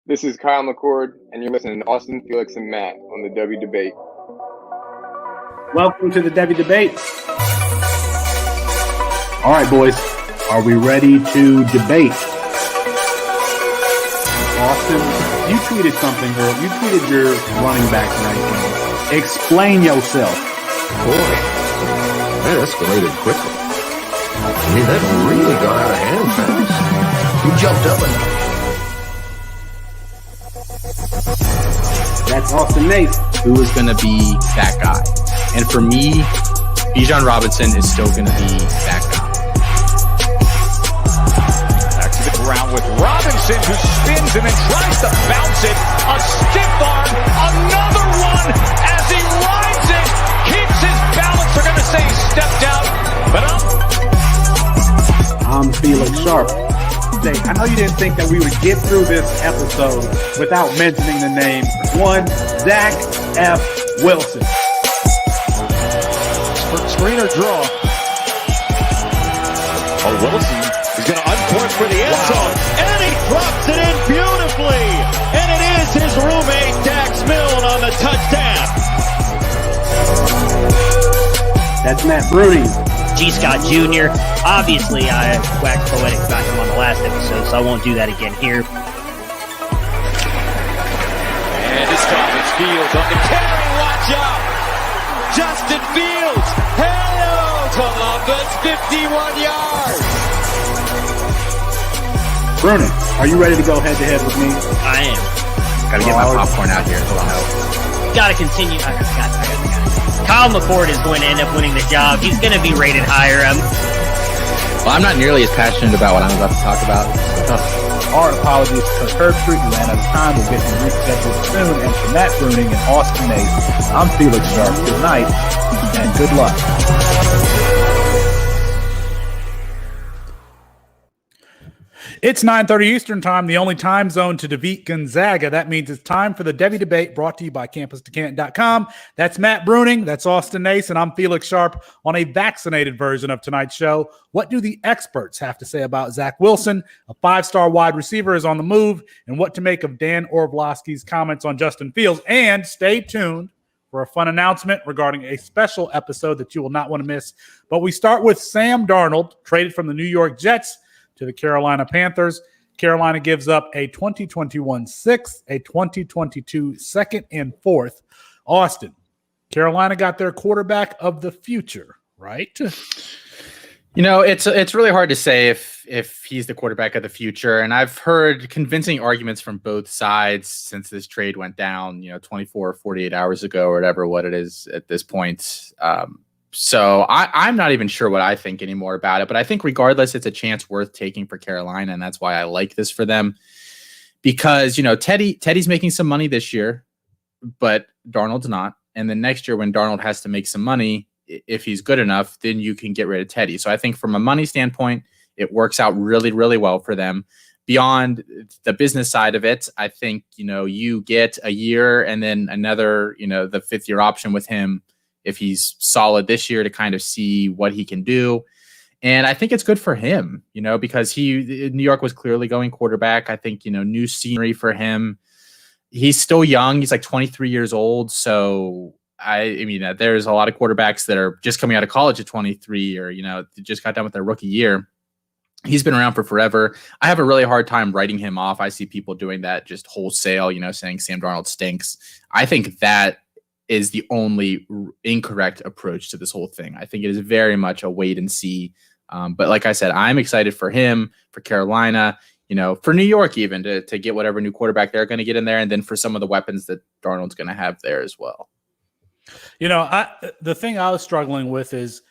This is Kyle McCord, and you're listening to Austin, Felix, and Matt on the Devy Debate. Welcome to the Devy Debate. All right, boys, are we ready to debate? Austin, you tweeted something, girl. You tweeted your running back ranking. Explain yourself. Boy, that escalated quickly. I mean, that really got out of hand fast. You jumped up and That's Austin Nace. Who is going to be that guy? And for me, Bijan Robinson is still going to be that guy. Back to the ground with Robinson, who spins and then tries to bounce it. A stiff arm, another one as he rides it, keeps his balance. They're going to say he stepped out, but I'm Felix Sharp. I know you didn't think that we would get through this episode without mentioning the name one Zach F. Wilson. Screener draw. Oh, Wilson is going to uncourt for the end zone, and he drops it in beautifully. And it is his roommate Dax Milne on the touchdown. That's Matt Bruning. G. Scott Jr. Obviously, I waxed poetic about him on the last episode, so I won't do that again here. And it's Thomas Fields on the carry. Watch out! Justin Fields. Hello, Columbus. 51 yards. Bruning, are you ready to go head-to-head with me? I am. Got to get my popcorn out here. Hold on. Got to continue. I got it. Kyle McCord is going to end up winning the job. He's going to be rated higher. Well, I'm not nearly as passionate about what I'm about to talk about. Our apologies to Kirk Street. We ran out of time. We'll get them rescheduled soon. And for Matt Bruning and Austin Nace, I'm Felix Sharp. Good night and good luck. It's 9:30 Eastern Time, the only time zone to defeat Gonzaga. That means it's time for the Devy Debate, brought to you by CampusToCanton.com. That's Matt Bruning, that's Austin Nace, and I'm Felix Sharp on a vaccinated version of tonight's show. What do the experts have to say about Zach Wilson? A five-star wide receiver is on the move, and what to make of Dan Orlovsky's comments on Justin Fields. And stay tuned for a fun announcement regarding a special episode that you will not want to miss. But we start with Sam Darnold, traded from the New York Jets to the Carolina Panthers. Carolina gives up a 2021 sixth, a 2022 second, and fourth. Austin, Carolina got their quarterback of the future, right? You know, it's really hard to say if he's the quarterback of the future. And I've heard convincing arguments from both sides since this trade went down, 24 or 48 hours ago or what it is at this point. So I'm not even sure what I think anymore about it, but I think regardless, it's a chance worth taking for Carolina, and that's why I like this for them. Because, Teddy's making some money this year, but Darnold's not. And then next year when Darnold has to make some money, if he's good enough, then you can get rid of Teddy. So I think from a money standpoint, it works out really, really well for them. Beyond the business side of it, I think, you get a year and then another, the fifth year option with him if he's solid this year to kind of see what he can do. And I think it's good for him, because New York was clearly going quarterback. I think, new scenery for him. He's still young. He's like 23 years old. So I mean, there's a lot of quarterbacks that are just coming out of college at 23 or, just got done with their rookie year. He's been around for forever. I have a really hard time writing him off. I see people doing that just wholesale, saying Sam Darnold stinks. I think that is the only incorrect approach to this whole thing. I think it is very much a wait and see. But like I said, I'm excited for him, for Carolina, for New York even to get whatever new quarterback they're going to get in there. And then for some of the weapons that Darnold's going to have there as well. The thing I was struggling with is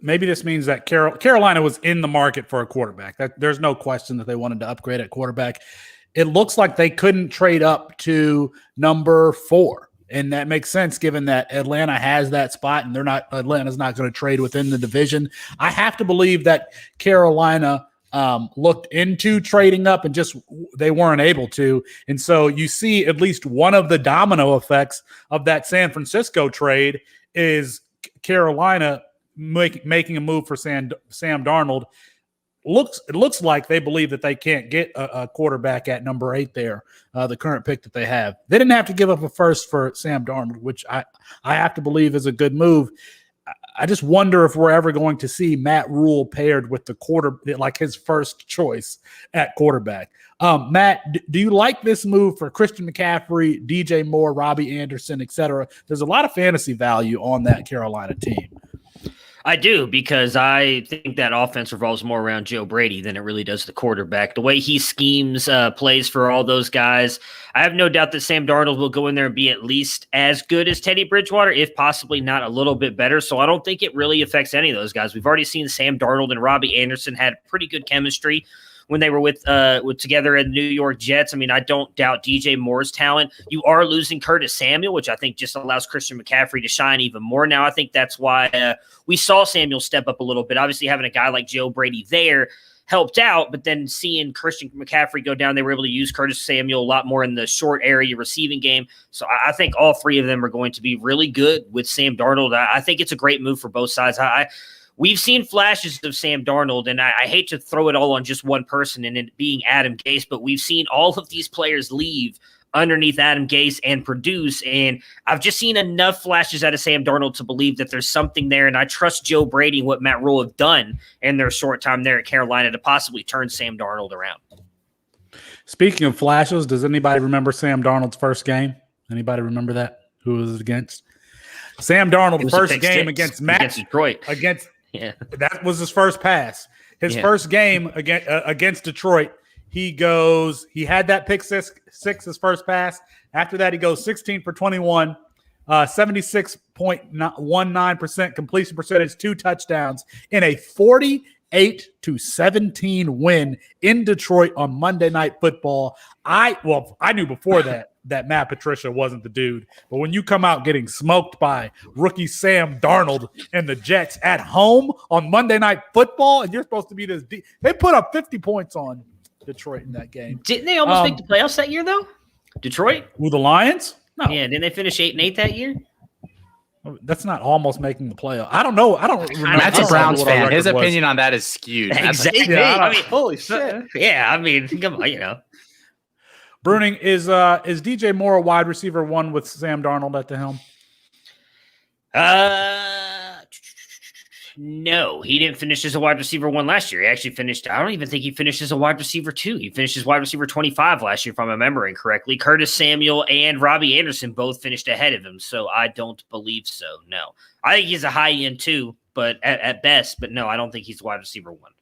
maybe this means that Carolina was in the market for a quarterback. There's no question that they wanted to upgrade at quarterback. It looks like they couldn't trade up to number 4. And that makes sense given that Atlanta has that spot and Atlanta's not going to trade within the division. I have to believe that Carolina looked into trading up and just they weren't able to. And so you see at least one of the domino effects of that San Francisco trade is Carolina making a move for Sam Darnold. looks like they believe that they can't get a quarterback at number 8 there, the current pick that they have. They didn't have to give up a first for Sam Darnold, which I have to believe is a good move. I just wonder if we're ever going to see Matt Rule paired with the like his first choice at quarterback. Matt, do you like this move for Christian McCaffrey, DJ Moore, Robbie Anderson, etc.? There's a lot of fantasy value on that Carolina team. I do, because I think that offense revolves more around Joe Brady than it really does the quarterback. The way he schemes plays for all those guys, I have no doubt that Sam Darnold will go in there and be at least as good as Teddy Bridgewater, if possibly not a little bit better. So I don't think it really affects any of those guys. We've already seen Sam Darnold and Robbie Anderson had pretty good chemistry when they were with together at the New York Jets. I mean, I don't doubt DJ Moore's talent. You are losing Curtis Samuel, which I think just allows Christian McCaffrey to shine even more. Now, I think that's why we saw Samuel step up a little bit. Obviously, having a guy like Joe Brady there helped out, but then seeing Christian McCaffrey go down, they were able to use Curtis Samuel a lot more in the short area receiving game. So I think all three of them are going to be really good with Sam Darnold. I think it's a great move for both sides. We've seen flashes of Sam Darnold, and I hate to throw it all on just one person and it being Adam Gase, but we've seen all of these players leave underneath Adam Gase and produce, and I've just seen enough flashes out of Sam Darnold to believe that there's something there, and I trust Joe Brady and what Matt Rule have done in their short time there at Carolina to possibly turn Sam Darnold around. Speaking of flashes, does anybody remember Sam Darnold's first game? Anybody remember that? Who was it against? Sam Darnold, first game against Detroit. That was his first pass. His first game against Detroit, he had that pick six his first pass. After that, he goes 16 for 21, 76.19% completion percentage, 2 touchdowns in a 48-17 win in Detroit on Monday Night Football. I knew before that Matt Patricia wasn't the dude, but when you come out getting smoked by rookie Sam Darnold and the Jets at home on Monday Night Football, and you're supposed to be this they put up 50 points on Detroit in that game. Didn't they almost make the playoffs that year, though? Detroit? With the Lions? No. Yeah, didn't they finish 8-8 that year? That's not almost making the playoff. I don't know. I don't remember. Matt's a Browns fan. His opinion on that is skewed. Exactly. Holy shit. Yeah, I mean, come on, Bruning, is DJ Moore a wide receiver 1 with Sam Darnold at the helm? No, he didn't finish as a wide receiver 1 last year. He actually finished, I don't even think he finished as a wide receiver 2. He finished as wide receiver 25 last year, if I'm remembering correctly. Curtis Samuel and Robbie Anderson both finished ahead of him, so I don't believe so, no. I think he's a high end 2, but at best, but no, I don't think he's wide receiver 1.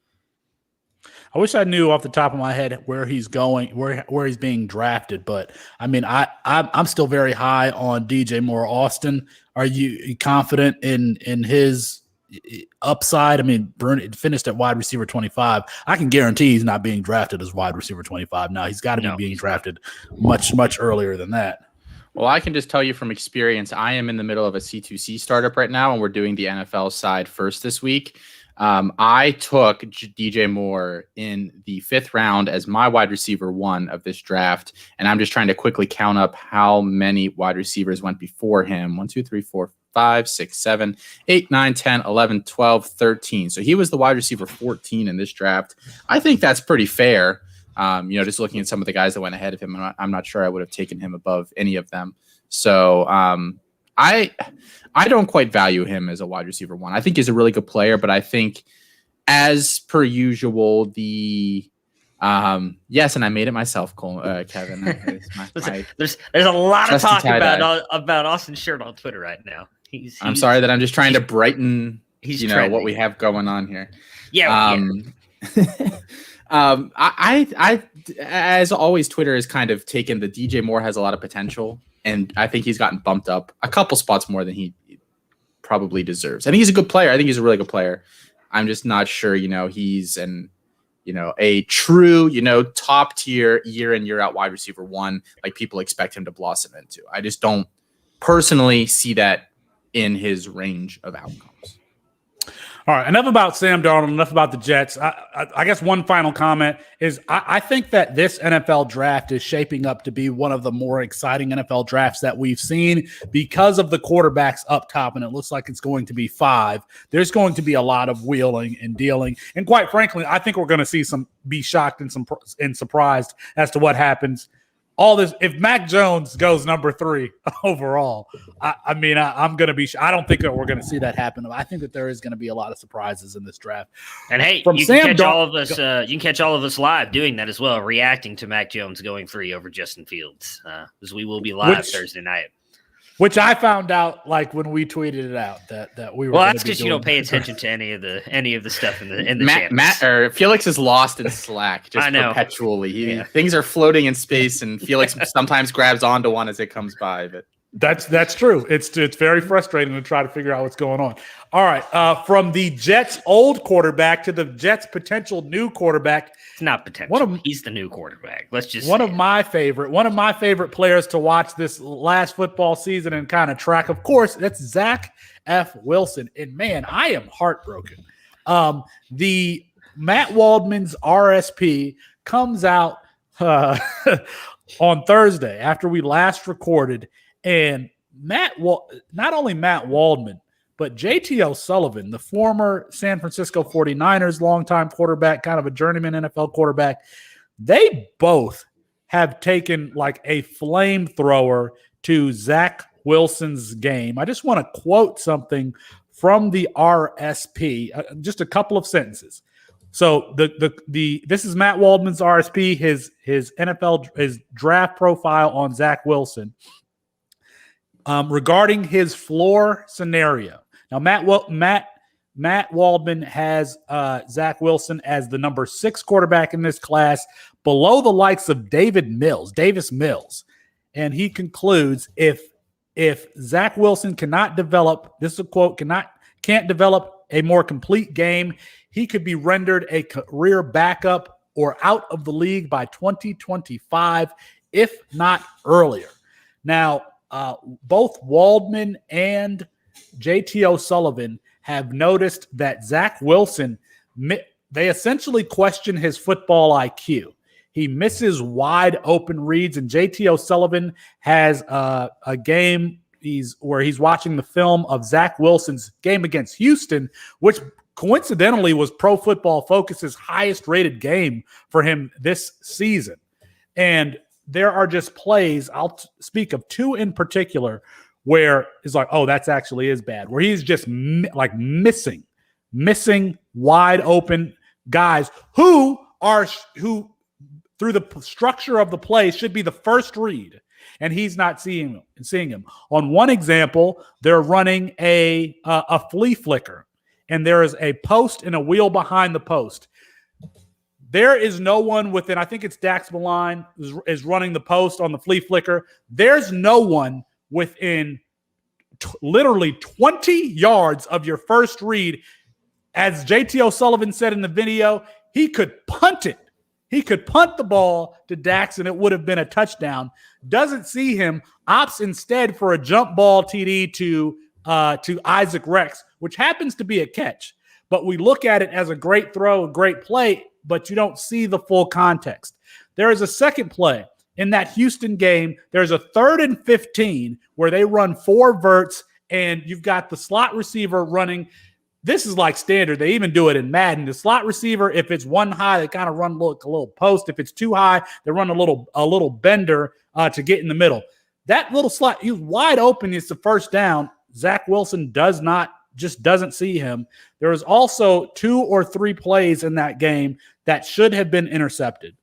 I wish I knew off the top of my head where he's going, where he's being drafted. But I mean, I'm still very high on DJ Moore. Austin, are you confident in his upside? I mean, Bruning finished at wide receiver 25. I can guarantee he's not being drafted as wide receiver 25 now. He's got to be being drafted much earlier than that. Well, I can just tell you from experience, I am in the middle of a C2C startup right now, and we're doing the NFL side first this week. I took DJ Moore in the 5th round as my wide receiver 1 of this draft, and I'm just trying to quickly count up how many wide receivers went before him. 1, 2, 3, 4, 5, 6, 7, 8, 9, 10, 11, 12, 13. So he was the wide receiver 14 in this draft. I think that's pretty fair. Just looking at some of the guys that went ahead of him, I'm not sure I would have taken him above any of them. So I don't quite value him as a wide receiver 1. I think he's a really good player, but I think, as per usual, yes, and I made it myself, Kevin. There's a lot of talk about Austin's shirt on Twitter right now. I'm sorry that I'm just trying to brighten, what we have going on here. Yeah. I as always, Twitter has kind of taken the DJ Moore has a lot of potential, and I think he's gotten bumped up a couple spots more than he probably deserves. I think he's a good player. I think he's a really good player. I'm just not sure, he's a true, top tier year in, year out wide receiver 1, like people expect him to blossom into. I just don't personally see that in his range of outcomes. All right, enough about Sam Darnold, enough about the Jets. I guess one final comment is I think that this NFL draft is shaping up to be one of the more exciting NFL drafts that we've seen because of the quarterbacks up top, and it looks like it's going to be 5. There's going to be a lot of wheeling and dealing, and quite frankly, I think we're going to see be shocked and surprised as to what happens. All this, if Mac Jones goes number 3 overall, I'm going to be. I don't think that we're going to see that happen. I think that there is going to be a lot of surprises in this draft. And hey, you can catch all of us. You can catch all of us live doing that as well, reacting to Mac Jones going 3 over Justin Fields, because we will be live Thursday night. Which I found out like when we tweeted it out that we were. Well, that's because you don't pay attention to any of the stuff in the Matt or Felix is lost in Slack just perpetually. Things are floating in space, and Felix sometimes grabs onto one as it comes by. But that's true. It's very frustrating to try to figure out what's going on. All right, from the Jets' old quarterback to the Jets' potential new quarterback. It's not potential. He's the new quarterback. Let's just one of my favorite players to watch this last football season and kind of track. Of course, that's Zach F. Wilson. And man, I am heartbroken. The Matt Waldman's RSP comes out on Thursday after we last recorded, and not only Matt Waldman, but JT O'Sullivan, the former San Francisco 49ers longtime quarterback, kind of a journeyman NFL quarterback, they both have taken like a flamethrower to Zach Wilson's game. I just want to quote something from the RSP, just a couple of sentences. So this is Matt Waldman's RSP, his draft profile on Zach Wilson. Regarding his floor scenario. Now, Matt Waldman has Zach Wilson as the number 6 quarterback in this class, below the likes of Davis Mills. And he concludes, if Zach Wilson cannot develop, this is a quote, can't develop a more complete game, he could be rendered a career backup or out of the league by 2025, if not earlier. Now, both Waldman and JT O'Sullivan have noticed that Zach Wilson, they essentially question his football IQ. He misses wide open reads, and JT O'Sullivan has a game where he's watching the film of Zach Wilson's game against Houston, which coincidentally was Pro Football Focus's highest rated game for him this season. And there are just plays, I'll speak of 2 in particular, where it's like, oh, that's actually is bad, where he's just missing wide open guys who through the structure of the play should be the first read, and he's not seeing him. On one example, they're running a flea flicker, and there is a post and a wheel behind the post. There is no one within, I think it's Dax Maline is running the post on the flea flicker. There's no one within literally 20 yards of your first read. As JT O'Sullivan said in the video, he could punt it. He could punt the ball to Dax and it would have been a touchdown. Doesn't see him, opts instead for a jump ball TD to Isaac Rex, which happens to be a catch. But we look at it as a great throw, a great play, but you don't see the full context. There is a second play in that Houston game. There's a 3rd and 15 where they run 4 verts, and you've got the slot receiver running. This is like standard. They even do it in Madden. The slot receiver, if it's one high, they kind of run a little post. If it's too high, they run a little bender to get in the middle. That little slot, he's wide open. It's the first down. Zach Wilson doesn't see him. There was also 2 or 3 plays in that game that should have been intercepted.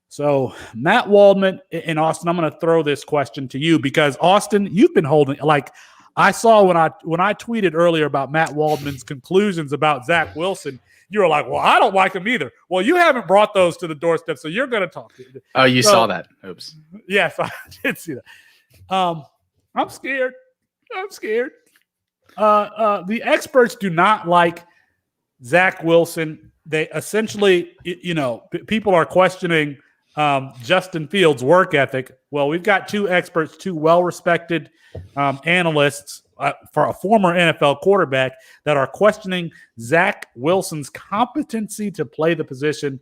So Matt Waldman and Austin, I'm going to throw this question to you because Austin, you've been holding, like I saw when I tweeted earlier about Matt Waldman's conclusions about Zach Wilson, you were like, well, I don't like him either. Well, you haven't brought those to the doorstep, so you're going to talk to him. Oh, you saw that. Oops. Yes, I did see that. I'm scared. The experts do not like Zach Wilson. They essentially, people are questioning Justin Fields' work ethic. Well, we've got 2 experts, 2 well-respected analysts for a former NFL quarterback that are questioning Zach Wilson's competency to play the position.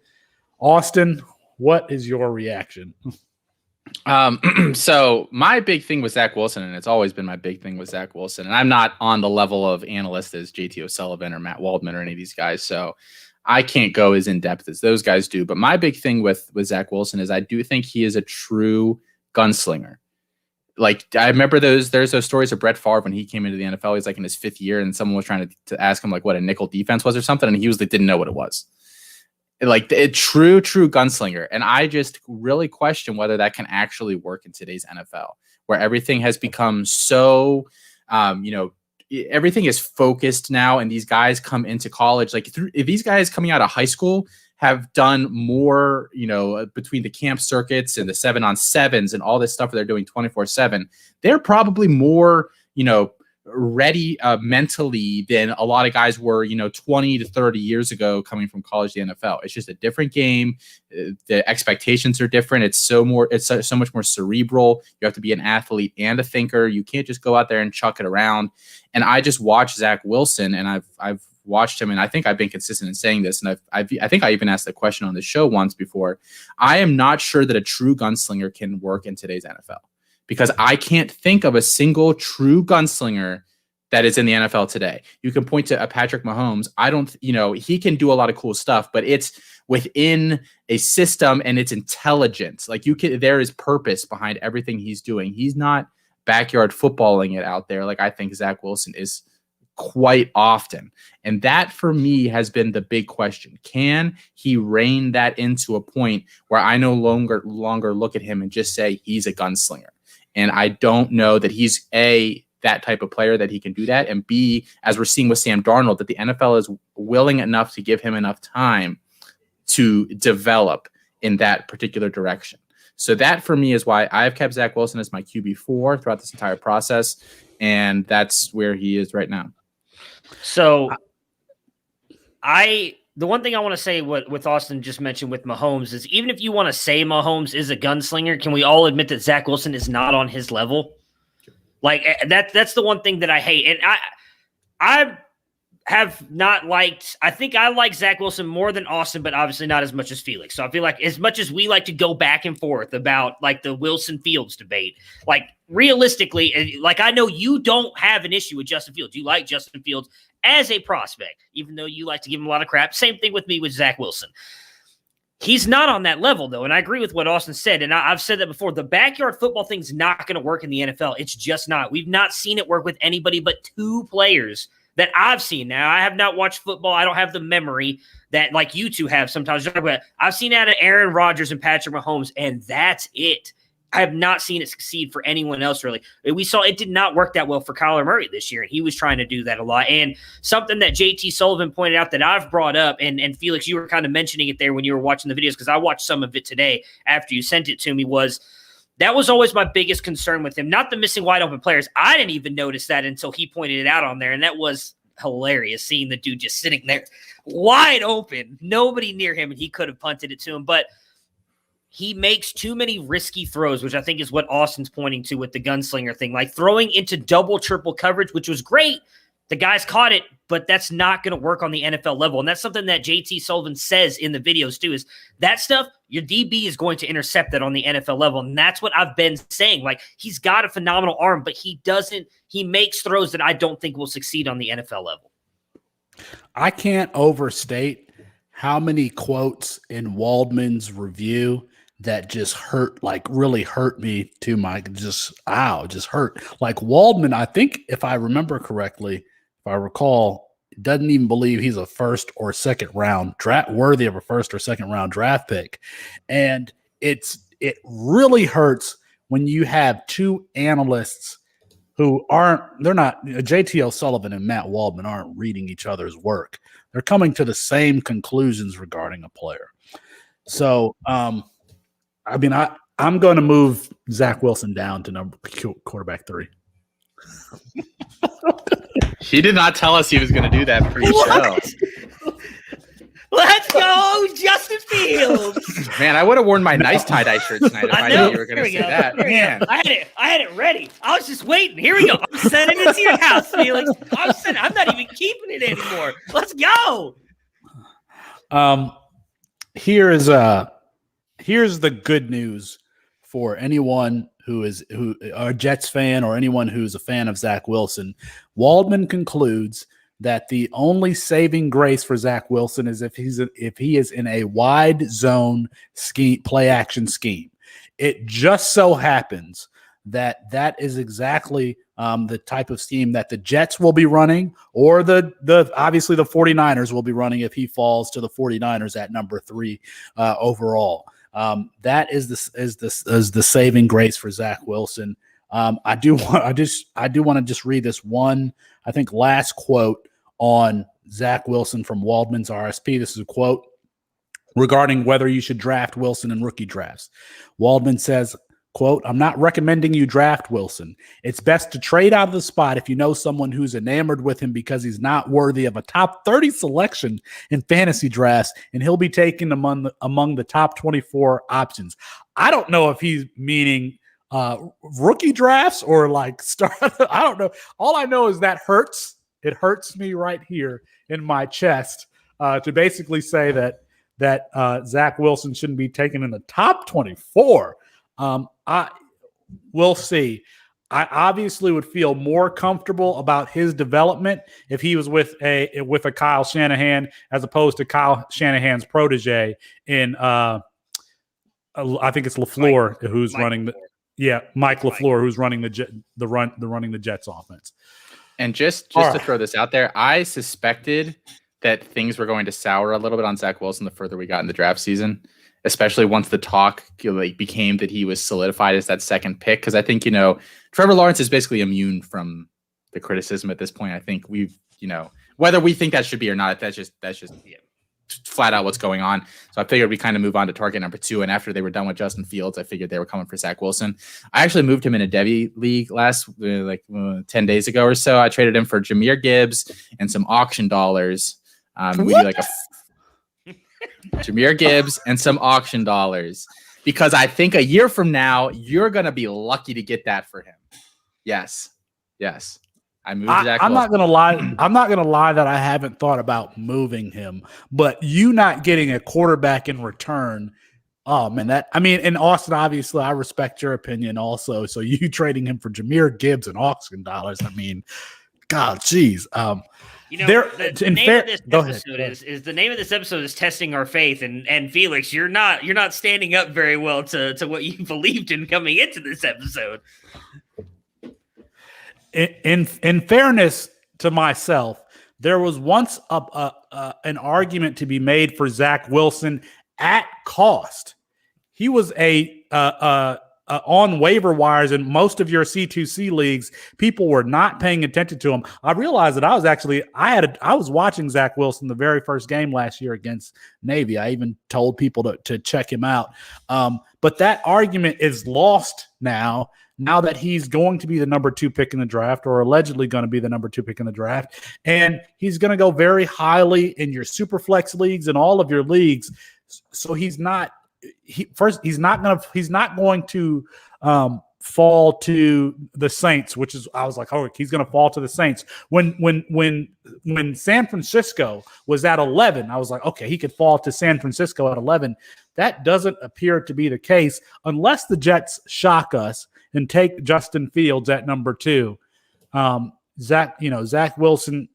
Austin, what is your reaction? So my big thing with Zach Wilson, and it's always been my big thing with Zach Wilson, and I'm not on the level of analyst as JT O'Sullivan or Matt Waldman or any of these guys, so I can't go as in depth as those guys do. But my big thing with Zach Wilson is I do think he is a true gunslinger. Like, I remember there's those stories of Brett Favre when he came into the NFL. He's like in his 5th year, and someone was trying to ask him like what a nickel defense was or something, and he was like didn't know what it was. Like a true gunslinger. And I just really question whether that can actually work in today's NFL, where everything has become so, everything is focused now. And these guys come into college, like if these guys coming out of high school have done more, between the camp circuits and the 7-on-7s and all this stuff that they're doing 24/7, they're probably more, ready mentally than a lot of guys were, 20 to 30 years ago coming from college to the NFL. It's just a different game. The expectations are different. It's so much more cerebral. You have to be an athlete and a thinker. You can't just go out there and chuck it around. And I just watched Zach Wilson, and I've watched him, and I think I've been consistent in saying this, and I think I even asked the question on the show once before. I am not sure that a true gunslinger can work in today's NFL, because I can't think of a single true gunslinger that is in the NFL today. You can point to a Patrick Mahomes. He can do a lot of cool stuff, but it's within a system and it's intelligence. Like there is purpose behind everything he's doing. He's not backyard footballing it out there like I think Zach Wilson is quite often. And that for me has been the big question. Can he rein that into a point where I no longer look at him and just say he's a gunslinger? And I don't know that he's that type of player that he can do that, and B, as we're seeing with Sam Darnold, that the NFL is willing enough to give him enough time to develop in that particular direction. So that for me is why I've kept Zach Wilson as my QB4 throughout this entire process, and that's where he is right now. So the one thing I want to say with Austin just mentioned with Mahomes is, even if you want to say Mahomes is a gunslinger, can we all admit that Zach Wilson is not on his level? Like that's the one thing that I hate. And I have not liked, I think I like Zach Wilson more than Austin, but obviously not as much as Felix. So I feel like as much as we like to go back and forth about like the Wilson Fields debate, like realistically, like I know you don't have an issue with Justin Fields. You like Justin Fields as a prospect, even though you like to give him a lot of crap. Same thing with me with Zach Wilson. He's not on that level, though, and I agree with what Austin said, and I've said that before. The backyard football thing's not going to work in the NFL. It's just not. We've not seen it work with anybody but 2 players that I've seen. Now, I have not watched football. I don't have the memory that, like, you two have sometimes. I've seen out of Aaron Rodgers and Patrick Mahomes, and that's it. I have not seen it succeed for anyone else, really. We saw it did not work that well for Kyler Murray this year, and he was trying to do that a lot. And something that JT Sullivan pointed out that I've brought up, and Felix, you were kind of mentioning it there when you were watching the videos, because I watched some of it today after you sent it to me, was that was always my biggest concern with him, not the missing wide open players. I didn't even notice that until he pointed it out on there, and that was hilarious, seeing the dude just sitting there wide open, nobody near him, and he could have punted it to him. But he makes too many risky throws, which I think is what Austin's pointing to with the gunslinger thing, like throwing into double, triple coverage, which was great. The guys caught it, but that's not going to work on the NFL level. And that's something that JT Sullivan says in the videos too, is that stuff, your DB is going to intercept that on the NFL level. And that's what I've been saying. Like, he's got a phenomenal arm, but he makes throws that I don't think will succeed on the NFL level. I can't overstate how many quotes in Waldman's review that just hurt, like really hurt me to my just hurt. Like Waldman, I think if I remember correctly, if I recall, doesn't even believe he's a first or second round draft worthy of a first or second round draft pick. And it really hurts when you have 2 analysts who they're not, JT O'Sullivan and Matt Waldman aren't reading each other's work. They're coming to the same conclusions regarding a player. So, I mean, I'm going to move Zach Wilson down to quarterback 3. He did not tell us he was going to do that pre-show. Let's go, Justin Fields. Man, I would have worn my nice tie-dye shirt tonight if I knew you were going to say that. Man. I had it ready. I was just waiting. Here we go. I'm sending it to your house, Felix. I'm not even keeping it anymore. Let's go. Here's the good news for anyone who is a Jets fan or anyone who's a fan of Zach Wilson. Waldman concludes that the only saving grace for Zach Wilson is if he is in a wide zone scheme, play action scheme. It just so happens that is exactly the type of scheme that the Jets will be running, or the obviously the 49ers will be running if he falls to the 49ers at number 3 overall. That is the saving grace for Zach Wilson. I do want to just read this one, I think, last quote on Zach Wilson from Waldman's RSP. This is a quote regarding whether you should draft Wilson in rookie drafts. Waldman says, quote, "I'm not recommending you draft Wilson. It's best to trade out of the spot if you know someone who's enamored with him because he's not worthy of a top 30 selection in fantasy drafts, and he'll be taken among the top 24 options." I don't know if he's meaning rookie drafts or like start. I don't know. All I know is that hurts. It hurts me right here in my chest to basically say that Zach Wilson shouldn't be taken in the top 24. We'll see. I obviously would feel more comfortable about his development if he was with a Kyle Shanahan as opposed to Kyle Shanahan's protege in I think it's LaFleur who's running Mike LaFleur who's running the Jets offense. And just to throw this out there, I suspected that things were going to sour a little bit on Zach Wilson the further we got in the draft season, especially once the talk became that he was solidified as that second pick. Because I think, Trevor Lawrence is basically immune from the criticism at this point. I think we've, whether we think that should be or not, that's just flat out what's going on. So I figured we kind of move on to target number 2. And after they were done with Justin Fields, I figured they were coming for Zach Wilson. I actually moved him in a Devy league last 10 days ago or so. I traded him for Jahmyr Gibbs and some auction dollars. We do like Jahmyr Gibbs and some auction dollars, because I think a year from now, you're going to be lucky to get that for him. Yes. I moved Zach I'm Wilson. not gonna lie. I'm not gonna lie that I haven't thought about moving him, but you not getting a quarterback in return. Oh man, and Austin, obviously, I respect your opinion also. So you trading him for Jahmyr Gibbs and auction dollars. I mean, God, geez. The name of this episode is the name of this episode is testing our faith, and Felix, you're not standing up very well to what you believed in coming into this episode. In fairness to myself, there was once an argument to be made for Zach Wilson at cost. He was on waiver wires in most of your C2C leagues. People were not paying attention to him. I realized that I was watching Zach Wilson the very first game last year against Navy. I even told people to check him out. But that argument is lost now that he's going to be the number 2 pick in the draft, or allegedly going to be the number 2 pick in the draft. And he's going to go very highly in your super flex leagues and all of your leagues. So he's not going to fall to the Saints, which is, I was like, oh, he's going to fall to the Saints. When San Francisco was at 11, I was like, okay, he could fall to San Francisco at 11. That doesn't appear to be the case unless the Jets shock us and take Justin Fields at number 2. Zach Wilson,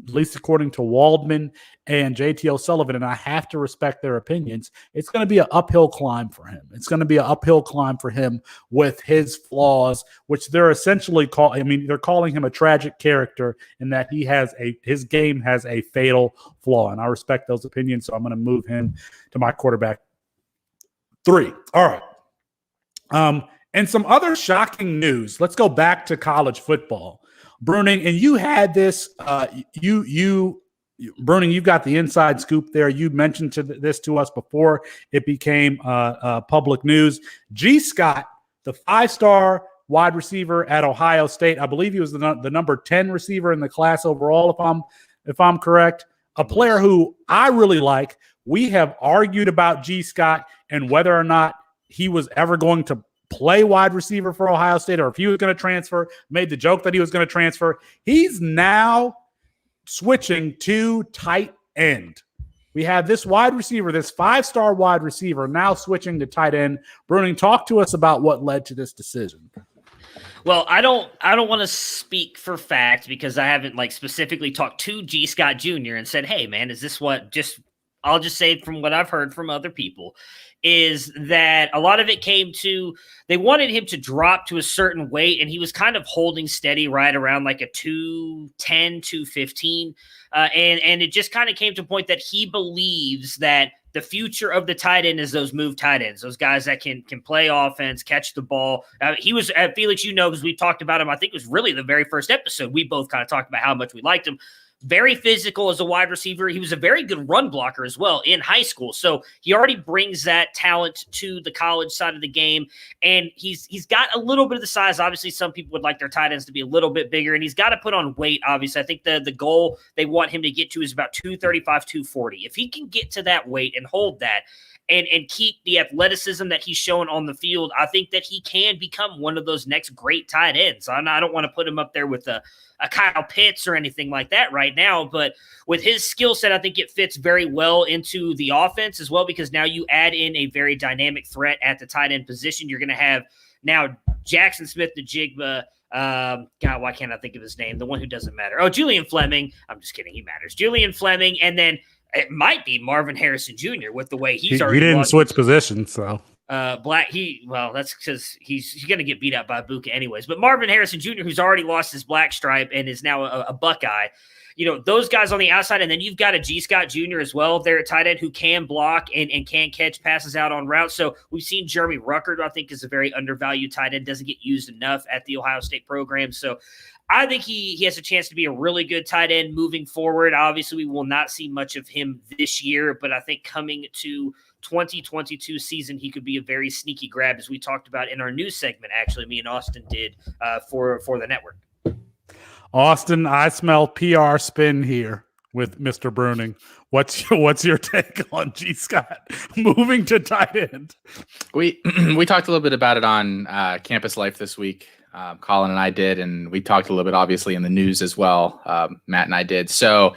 at least according to Waldman and JT O'Sullivan, and I have to respect their opinions, it's going to be an uphill climb for him. It's going to be an uphill climb for him with his flaws, which they're essentially they're calling him a tragic character in that his game has a fatal flaw, and I respect those opinions, so I'm going to move him to my quarterback 3. All right. And some other shocking news. Let's go back to college football. Bruning, and you had this, Bruning, you've got the inside scoop there. You mentioned this to us before it became public news. G. Scott, the 5-star wide receiver at Ohio State, I believe he was the number 10 receiver in the class overall, if I'm correct. a player who I really like. We have argued about G. Scott and whether or not he was ever going to play wide receiver for Ohio State or if he was going to transfer, made the joke that he was going to transfer. He's now switching to tight end. We have this wide receiver, this 5-star wide receiver, now switching to tight end. Bruning, talk to us about what led to this decision. Well, I don't want to speak for fact because I haven't specifically talked to G. Scott Jr. and said, hey, man, is this what I'll just say from what I've heard from other people is that a lot of it came to they wanted him to drop to a certain weight, and he was kind of holding steady right around a 210, 215. And it just kind of came to a point that he believes that the future of the tight end is those move tight ends, those guys that can play offense, catch the ball. He was Felix, because we talked about him. I think it was really the very first episode. We both kind of talked about how much we liked him. Very physical as a wide receiver. He was a very good run blocker as well in high school. So he already brings that talent to the college side of the game. And he's got a little bit of the size. Obviously, some people would like their tight ends to be a little bit bigger, and he's got to put on weight. Obviously, I think the goal they want him to get to is about 235, 240. If he can get to that weight and hold that, and keep the athleticism that he's shown on the field, I think that he can become one of those next great tight ends. I don't want to put him up there with a Kyle Pitts or anything like that right now, but with his skill set, I think it fits very well into the offense as well, because now you add in a very dynamic threat at the tight end position. You're going to have now Jackson Smith-Njigba. God, why can't I think of his name? The one who doesn't matter. Oh, Julian Fleming. I'm just kidding. He matters. Julian Fleming. And then it might be Marvin Harrison Jr. with the way he's already. He didn't switch positions, so. That's because he's going to get beat up by Buka anyways. But Marvin Harrison Jr., who's already lost his black stripe and is now a Buckeye, those guys on the outside, and then you've got a G. Scott Jr. as well there at tight end who can block and can catch passes out on routes. So we've seen Jeremy Ruckert, I think, is a very undervalued tight end, doesn't get used enough at the Ohio State program. So I think he has a chance to be a really good tight end moving forward. Obviously, we will not see much of him this year, but I think coming to 2022 season, he could be a very sneaky grab, as we talked about in our news segment. Actually, me and Austin did for the network. Austin, I smell PR spin here with Mr. Bruning. What's your take on G. Scott moving to tight end? We talked a little bit about it on Campus Life this week. Colin and I did, and we talked a little bit, obviously, in the news as well. Matt and I did. So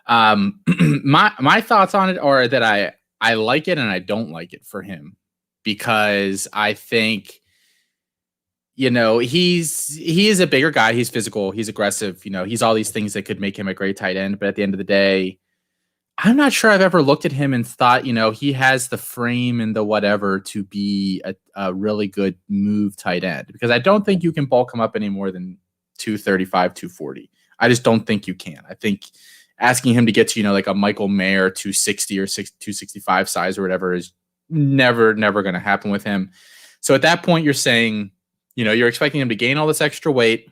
my thoughts on it are that I like it and I don't like it for him, because I think, he is a bigger guy. He's physical. He's aggressive. He's all these things that could make him a great tight end. But at the end of the day, I'm not sure I've ever looked at him and thought, he has the frame and the whatever to be a really good move tight end, because I don't think you can bulk him up any more than 235, 240. I just don't think you can. I think asking him to get to, like a Michael Mayer 260 or 265 size or whatever is never going to happen with him. So at that point, you're saying, you're expecting him to gain all this extra weight,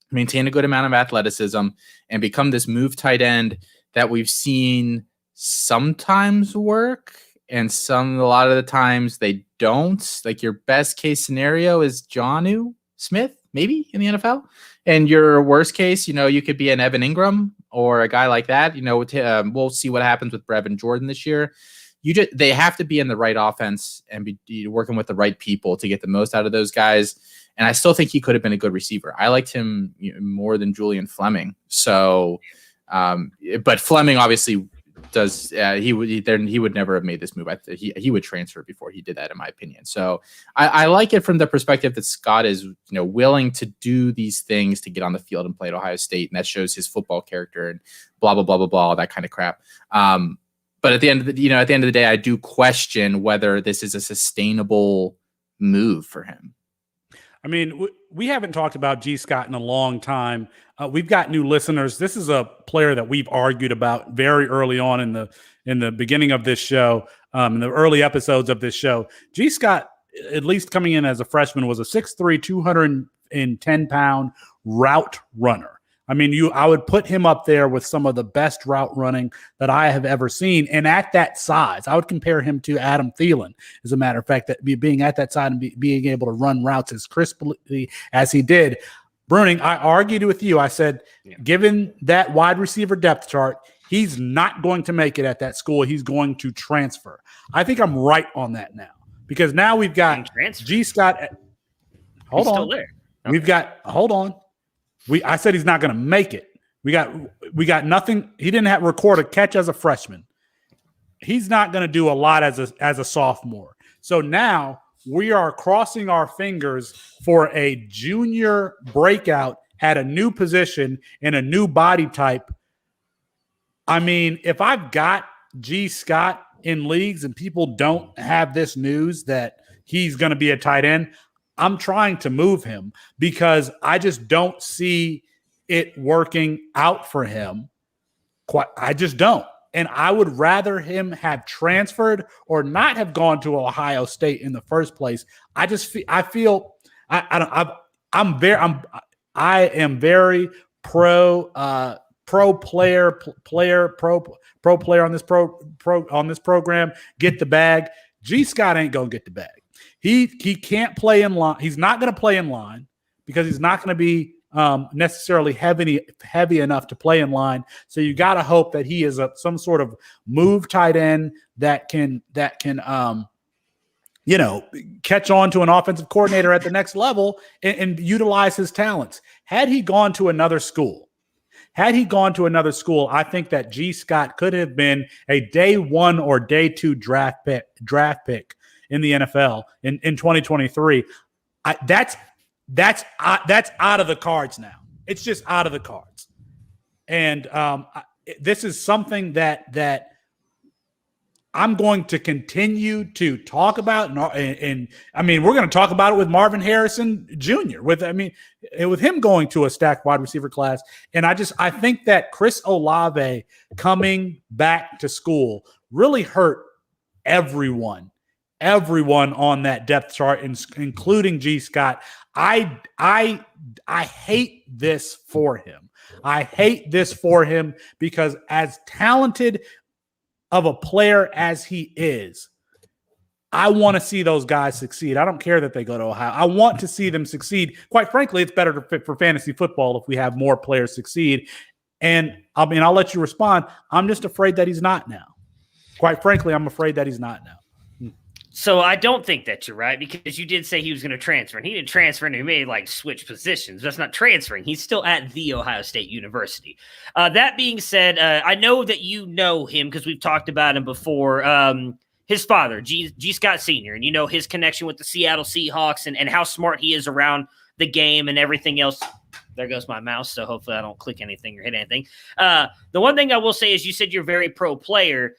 maintain a good amount of athleticism, and become this move tight end that we've seen sometimes work and a lot of the times they don't. Like your best case scenario is Jonnu Smith, maybe in the NFL. And your worst case, you could be an Evan Ingram or a guy like that. We'll see what happens with Brevin Jordan this year. They have to be in the right offense and be working with the right people to get the most out of those guys. And I still think he could have been a good receiver. I liked him more than Julian Fleming. So, but Fleming obviously does. He would never have made this move. He would transfer before he did that, in my opinion. So I like it from the perspective that Scott is willing to do these things to get on the field and play at Ohio State, and that shows his football character and blah blah blah blah blah, all that kind of crap. But at the end of the day, I do question whether this is a sustainable move for him. I mean, we haven't talked about G. Scott in a long time. We've got new listeners. This is a player that we've argued about very early on in the beginning of this show, in the early episodes of this show. G. Scott, at least coming in as a freshman, was a 6'3", 210-pound route runner. I mean, I would put him up there with some of the best route running that I have ever seen. And at that size, I would compare him to Adam Thielen, as a matter of fact, that being at that side and being able to run routes as crisply as he did. Bruning, I argued with you. I said, given that wide receiver depth chart, He's not going to make it at that school. He's going to transfer. I think I'm right on that now because now we've got G. Scott. Hold on. Still there. Okay. We've got. Hold on. I said he's not going to make it. We got nothing. He didn't record a catch as a freshman. He's not going to do a lot as a sophomore. So now we are crossing our fingers for a junior breakout at a new position in a new body type. I mean, if I've got G. Scott in leagues and people don't have this news that he's going to be a tight end, I'm trying to move him because I just don't see it working out for him. I just don't. And I would rather him have transferred or not have gone to Ohio State in the first place. I am very pro player on this program. Get the bag. G. Scott ain't gonna get the bag. He can't play in line. He's not gonna play in line because he's not gonna be necessarily heavy enough to play in line. So you got to hope that he is some sort of move tight end that can catch on to an offensive coordinator at the next level and utilize his talents. Had he gone to another school, I think that G. Scott could have been a day 1 or day 2 draft pick in the NFL in 2023. That's out of the cards now. It's just out of the cards. And this is something that I'm going to continue to talk about. And I mean, we're going to talk about it with Marvin Harrison Jr. with him going to a stacked wide receiver class. And I think that Chris Olave coming back to school really hurt everyone on that depth chart, including G. Scott. I hate this for him. I hate this for him because as talented of a player as he is, I want to see those guys succeed. I don't care that they go to Ohio. I want to see them succeed. Quite frankly, it's better for fantasy football if we have more players succeed. And I'll let you respond. I'm just afraid that he's not now. Quite frankly, I'm afraid that he's not now. So I don't think that you're right because you did say he was going to transfer, and he didn't transfer, and he may switch positions. That's not transferring. He's still at The Ohio State University. That being said, I know that you know him because we've talked about him before. His father, G. Scott Sr., and you know his connection with the Seattle Seahawks and how smart he is around the game and everything else. There goes my mouse, so hopefully I don't click anything or hit anything. The one thing I will say is you said you're very pro player.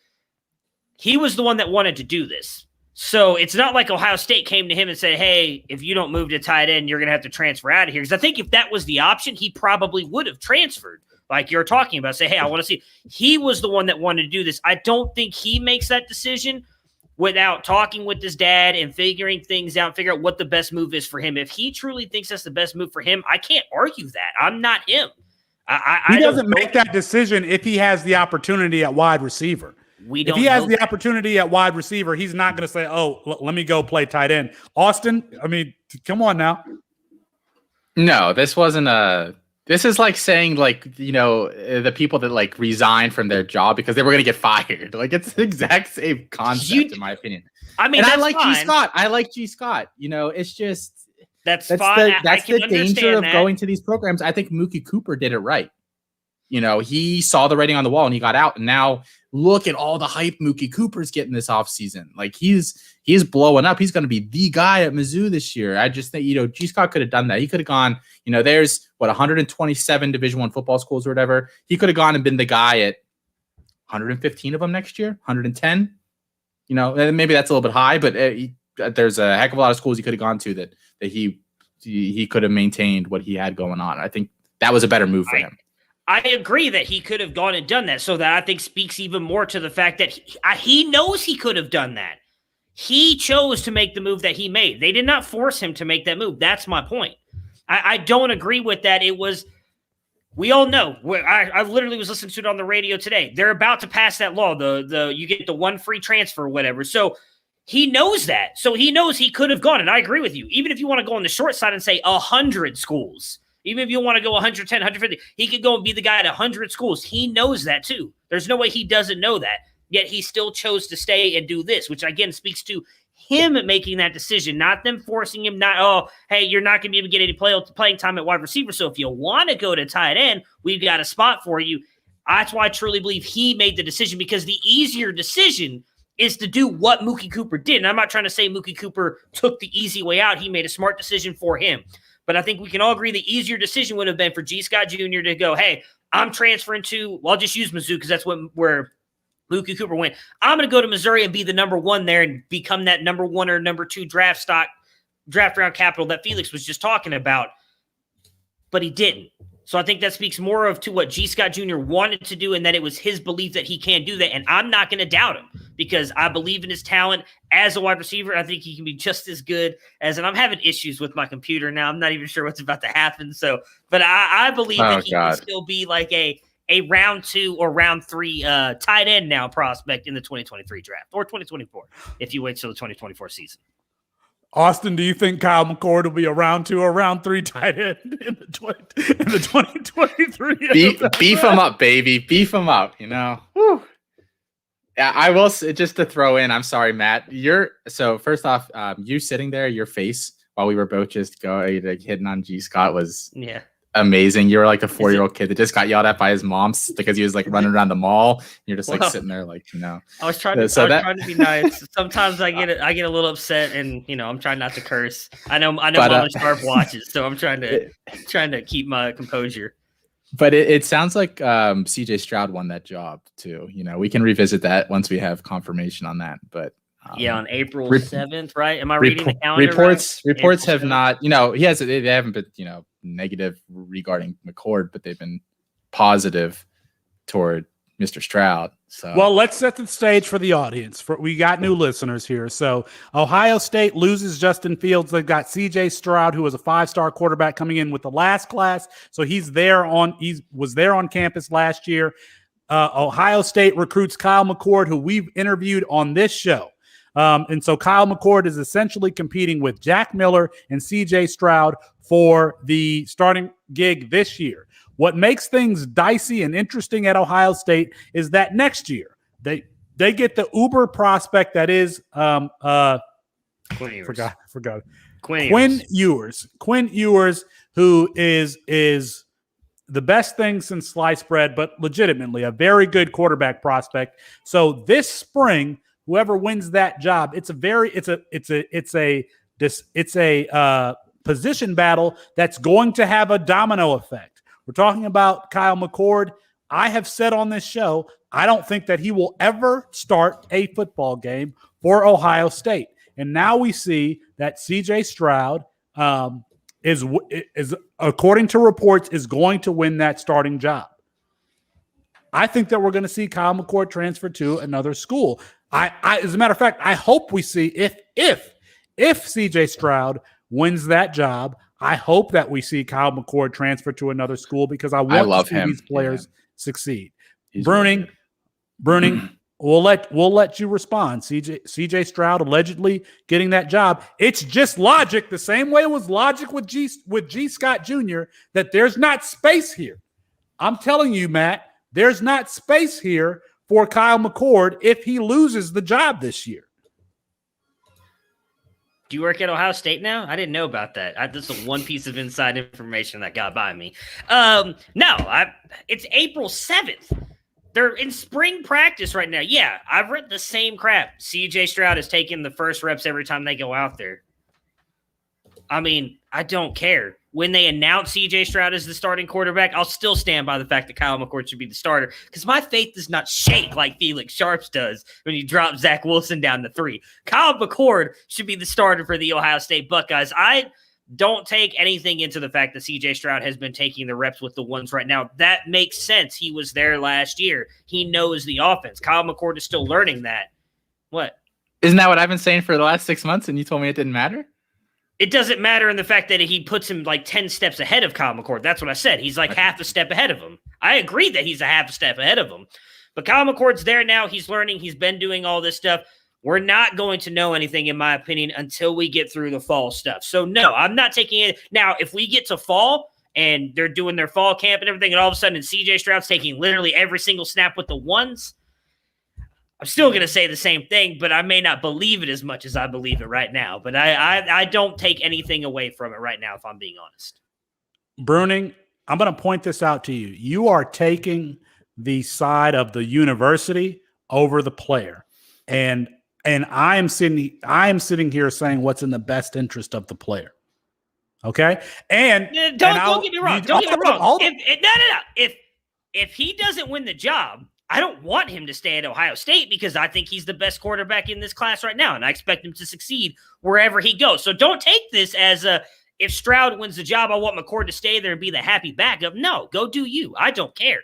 He was the one that wanted to do this. So it's not like Ohio State came to him and said, hey, if you don't move to tight end, you're going to have to transfer out of here. Because I think if that was the option, he probably would have transferred like you're talking about. Say, hey, I want to see. He was the one that wanted to do this. I don't think he makes that decision without talking with his dad and figuring things out, figure out what the best move is for him. If he truly thinks that's the best move for him, I can't argue that. I'm not him. He doesn't make that decision if he has the opportunity at wide receiver. If he has the opportunity at wide receiver, he's not going to say, oh, let me go play tight end. Austin, I mean, come on now. No, this wasn't this is like saying the people that resign from their job because they were going to get fired. It's the exact same concept in my opinion. I mean, I like G. Scott. It's just that's fine. That's the danger of going to these programs. I think Mookie Cooper did it right. He saw the writing on the wall and he got out. And now look at all the hype Mookie Cooper's getting this offseason. He's blowing up. He's going to be the guy at Mizzou this year. I just think, G. Scott could have done that. He could have gone, there's 127 Division I football schools or whatever. He could have gone and been the guy at 115 of them next year, 110. Maybe that's a little bit high, but there's a heck of a lot of schools he could have gone to that he could have maintained what he had going on. I think that was a better move for him. I agree that he could have gone and done that. So that I think speaks even more to the fact that he knows he could have done that. He chose to make the move that he made. They did not force him to make that move. That's my point. I don't agree with that. It was, we all know. I literally was listening to it on the radio today. They're about to pass that law. You get the one free transfer or whatever. So he knows that. So he knows he could have gone. And I agree with you. Even if you want to go on the short side and say 100 schools, Even if you want to go 110, 150, he could go and be the guy at 100 schools. He knows that too. There's no way he doesn't know that. Yet he still chose to stay and do this, which again speaks to him making that decision, not them forcing him. Hey, you're not going to be able to get any playing time at wide receiver. So if you want to go to tight end, we've got a spot for you. That's why I truly believe he made the decision, because the easier decision is to do what Mookie Cooper did. And I'm not trying to say Mookie Cooper took the easy way out. He made a smart decision for him. But I think we can all agree the easier decision would have been for G. Scott Jr. to go, hey, I'm transferring to, I'll just use Mizzou because that's where Mookie Cooper went. I'm going to go to Missouri and be the number one there and become that number one or number two draft round capital that Felix was just talking about. But he didn't. So I think that speaks more to what G. Scott Jr. wanted to do, and that it was his belief that he can do that. And I'm not going to doubt him, because I believe in his talent as a wide receiver. I think he can be just as good as, and I'm having issues with my computer now. I'm not even sure what's about to happen. But I believe that he can still be like a round 2 or round 3 tight end now prospect in the 2023 draft, or 2024 if you wait till the 2024 season. Austin, do you think Kyle McCord will be a round 2 or round 3 tight end in the 2023? Beef him up, baby. Beef him up, Whew. Yeah, I will say, just to throw in, I'm sorry, Matt. So first off, you sitting there, your face while we were both just hitting on G. Scott was amazing. You were like a 4-year-old kid that just got yelled at by his mom because he was like running around the mall. You're just sitting there like, I was trying to be nice. Sometimes I get a little upset, and I'm trying not to curse. I know Mama Sharp watches, so I'm trying to keep my composure. But it sounds like CJ Stroud won that job too. We can revisit that once we have confirmation on that. But on April 7th, right? Am I reading the calendar? Reports have not, they haven't been, negative regarding McCord, but they've been positive toward Mr. Stroud. So, well, let's set the stage for the audience. We got new listeners here. So Ohio State loses Justin Fields. They've got CJ Stroud, who was a 5-star quarterback coming in with the last class. So he was there on campus last year. Ohio State recruits Kyle McCord, who we've interviewed on this show. And so Kyle McCord is essentially competing with Jack Miller and CJ Stroud for the starting gig this year. What makes things dicey and interesting at Ohio State is that next year they get the uber prospect that is Quinn Ewers. Quinn Ewers, who is the best thing since sliced bread, but legitimately a very good quarterback prospect. So this spring, whoever wins that job, it's a position battle that's going to have a domino effect. We're talking about Kyle McCord. I have said on this show, I don't think that he will ever start a football game for Ohio State. And now we see that CJ Stroud is according to reports, is going to win that starting job. I think that we're going to see Kyle McCord transfer to another school. I as a matter of fact, I hope we see if CJ Stroud wins that job, I hope that we see Kyle McCord transfer to another school, because I want to see these players succeed. Bruning, we'll let you respond. CJ Stroud allegedly getting that job. It's just logic, the same way it was logic with G. Scott Jr., that there's not space here. I'm telling you, Matt, there's not space here for Kyle McCord if he loses the job this year. Do you work at Ohio State now? I didn't know about that. This is one piece of inside information that got by me. It's April 7th. They're in spring practice right now. Yeah, I've read the same crap. CJ Stroud is taking the first reps every time they go out there. I mean, I don't care. When they announce CJ Stroud as the starting quarterback, I'll still stand by the fact that Kyle McCord should be the starter, because my faith does not shake like Felix Sharp's does when you drop Zach Wilson down to 3. Kyle McCord should be the starter for the Ohio State Buckeyes. I don't take anything into the fact that CJ Stroud has been taking the reps with the ones right now. That makes sense. He was there last year. He knows the offense. Kyle McCord is still learning that. What? Isn't that what I've been saying for the last 6 months, and you told me it didn't matter? It doesn't matter in the fact that he puts him like 10 steps ahead of Kyle McCord. That's what I said. He's like half a step ahead of him. I agree that he's a half a step ahead of him. But Kyle McCord's there now. He's learning. He's been doing all this stuff. We're not going to know anything, in my opinion, until we get through the fall stuff. So, no, I'm not taking it. Now, if we get to fall and they're doing their fall camp and everything, and all of a sudden CJ Stroud's taking literally every single snap with the ones, I'm still going to say the same thing, but I may not believe it as much as I believe it right now. But I don't take anything away from it right now, if I'm being honest. Bruning, I'm going to point this out to you. You are taking the side of the university over the player. And I am sitting here saying what's in the best interest of the player. Okay? And don't get me wrong. Don't get me wrong. If he doesn't win the job, I don't want him to stay at Ohio State because I think he's the best quarterback in this class right now, and I expect him to succeed wherever he goes. So don't take this as if Stroud wins the job, I want McCord to stay there and be the happy backup. No, go do you. I don't care.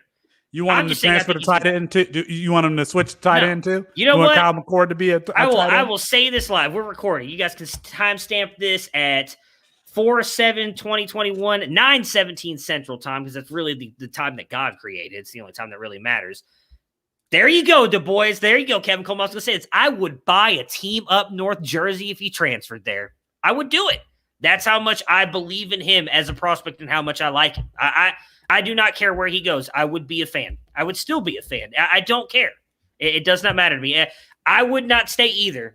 You want him to transfer to tight end too? You want him to switch to tight end too? You know what? Kyle McCord to be a tight end? I will say this live. We're recording. You guys can timestamp this at 4/7/2021, 9/17 Central Time, because that's really the time that God created. It's the only time that really matters. There you go, Du Bois. There you go, Kevin Coleman. I was going to say this. I would buy a team up North Jersey if he transferred there. I would do it. That's how much I believe in him as a prospect and how much I like him. I do not care where he goes. I would be a fan. I would still be a fan. I don't care. It does not matter to me. I would not stay either.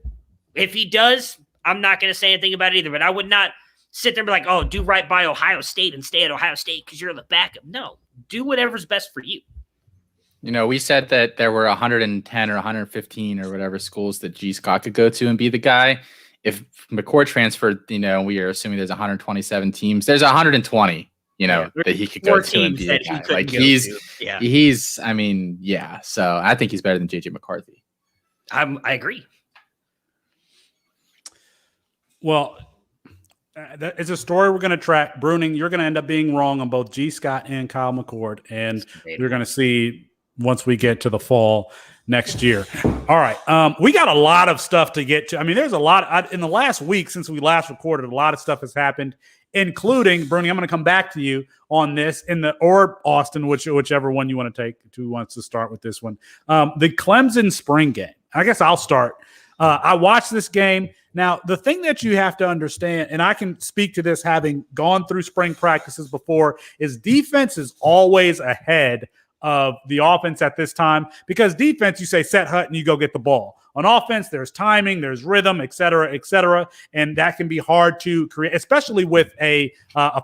If he does, I'm not going to say anything about it either. But I would not sit there and be like, oh, do right by Ohio State and stay at Ohio State because you're the backup. No, do whatever's best for you. You know, we said that there were 110 or 115 or whatever schools that G. Scott could go to and be the guy. If McCord transferred, we are assuming there's 127 teams. There's 120, that he could go to and be the guy. Like he's. I mean, yeah. So I think he's better than JJ McCarthy. I agree. Well, it's a story we're going to track. Bruning, you're going to end up being wrong on both G. Scott and Kyle McCord, and we're going to see once we get to the fall next year. All right. We got a lot of stuff to get to. I mean, there's a lot in the last week since we last recorded. A lot of stuff has happened, including Bruning. I'm going to come back to you on this or Austin, whichever one you want to take. Who wants to start with this one? The Clemson spring game. I guess I'll start. I watched this game. Now, the thing that you have to understand, and I can speak to this having gone through spring practices before, is defense is always ahead of the offense at this time, because defense, you say set hut and you go get the ball. On offense, there's timing, there's rhythm, et cetera, and that can be hard to create, especially with a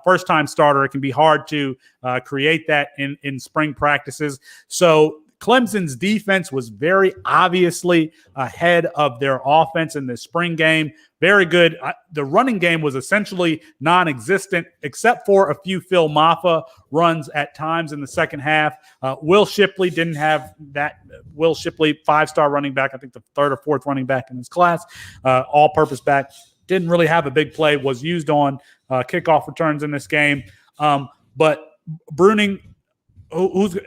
first-time starter. It can be hard to create that in spring practices. So Clemson's defense was very obviously ahead of their offense in the spring game. Very good. The running game was essentially non-existent, except for a few Phil Maffa runs at times in the second half. Will Shipley didn't have that. Will Shipley, 5-star running back, I think the third or fourth running back in his class, all-purpose back, didn't really have a big play, was used on kickoff returns in this game. But Bruning, who's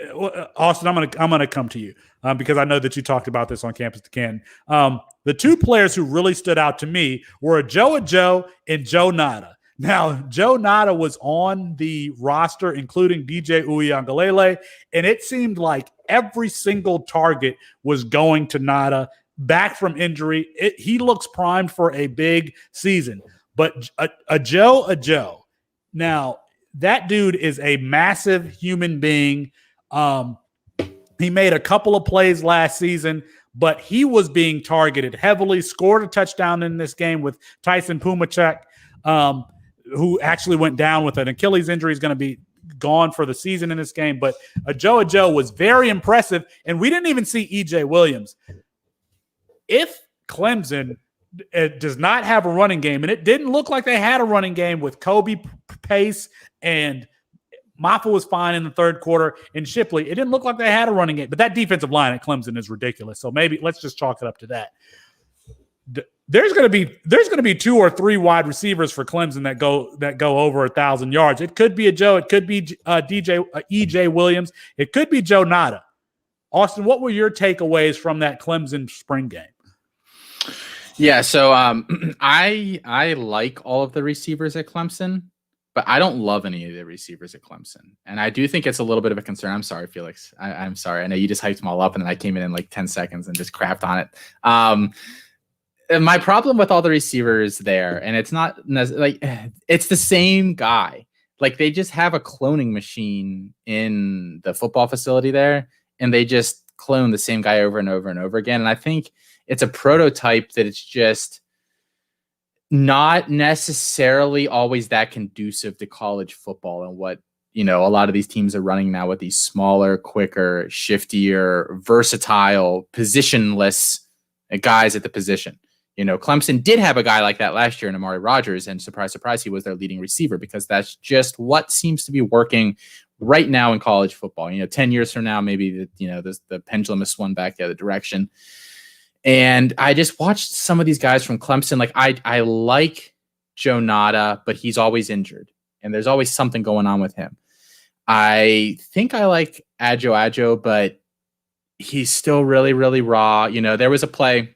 Austin? I'm gonna come to you because I know that you talked about this on Campus to Canton. The two players who really stood out to me were Joe and Joe Nada. Now, Joe Nada was on the roster, including DJ Uiagalelei, and it seemed like every single target was going to Nada. Back from injury, he looks primed for a big season. But a Joe. Now, that dude is a massive human being. He made a couple of plays last season, but he was being targeted heavily, scored a touchdown in this game with Tyson Pumacek, who actually went down with an Achilles injury. He's going to be gone for the season in this game. But Joe was very impressive, and we didn't even see EJ Williams. If Clemson does not have a running game, and it didn't look like they had a running game with Kobe Pace and Maffa was fine in the third quarter, and Shipley, it didn't look like they had a running game. But that defensive line at Clemson is ridiculous. So maybe let's just chalk it up to that. There's going to be 2 or 3 wide receivers for Clemson that go over 1,000 yards. It could be a Joe. It could be EJ Williams. It could be Joe Nada. Austin, what were your takeaways from that Clemson spring game? Yeah, so I like all of the receivers at Clemson, but I don't love any of the receivers at Clemson. And I do think it's a little bit of a concern. I'm sorry, Felix. I'm sorry. I know you just hyped them all up, and then I came in like 10 seconds and just crapped on it. My problem with all the receivers there, and it's not like it's the same guy. like they just have a cloning machine in the football facility there, and they just clone the same guy over and over and over again. And I think it's a prototype that it's just not necessarily always that conducive to college football and what, a lot of these teams are running now with these smaller, quicker, shiftier, versatile, positionless guys at the position. Clemson did have a guy like that last year in Amari Rodgers, and surprise, surprise, he was their leading receiver because that's just what seems to be working right now in college football. 10 years from now, maybe the pendulum has swung back the other direction. And I just watched some of these guys from Clemson. Like I like Joe Nada, but he's always injured, and there's always something going on with him. I think I like Ajo, but he's still really, really raw. There was a play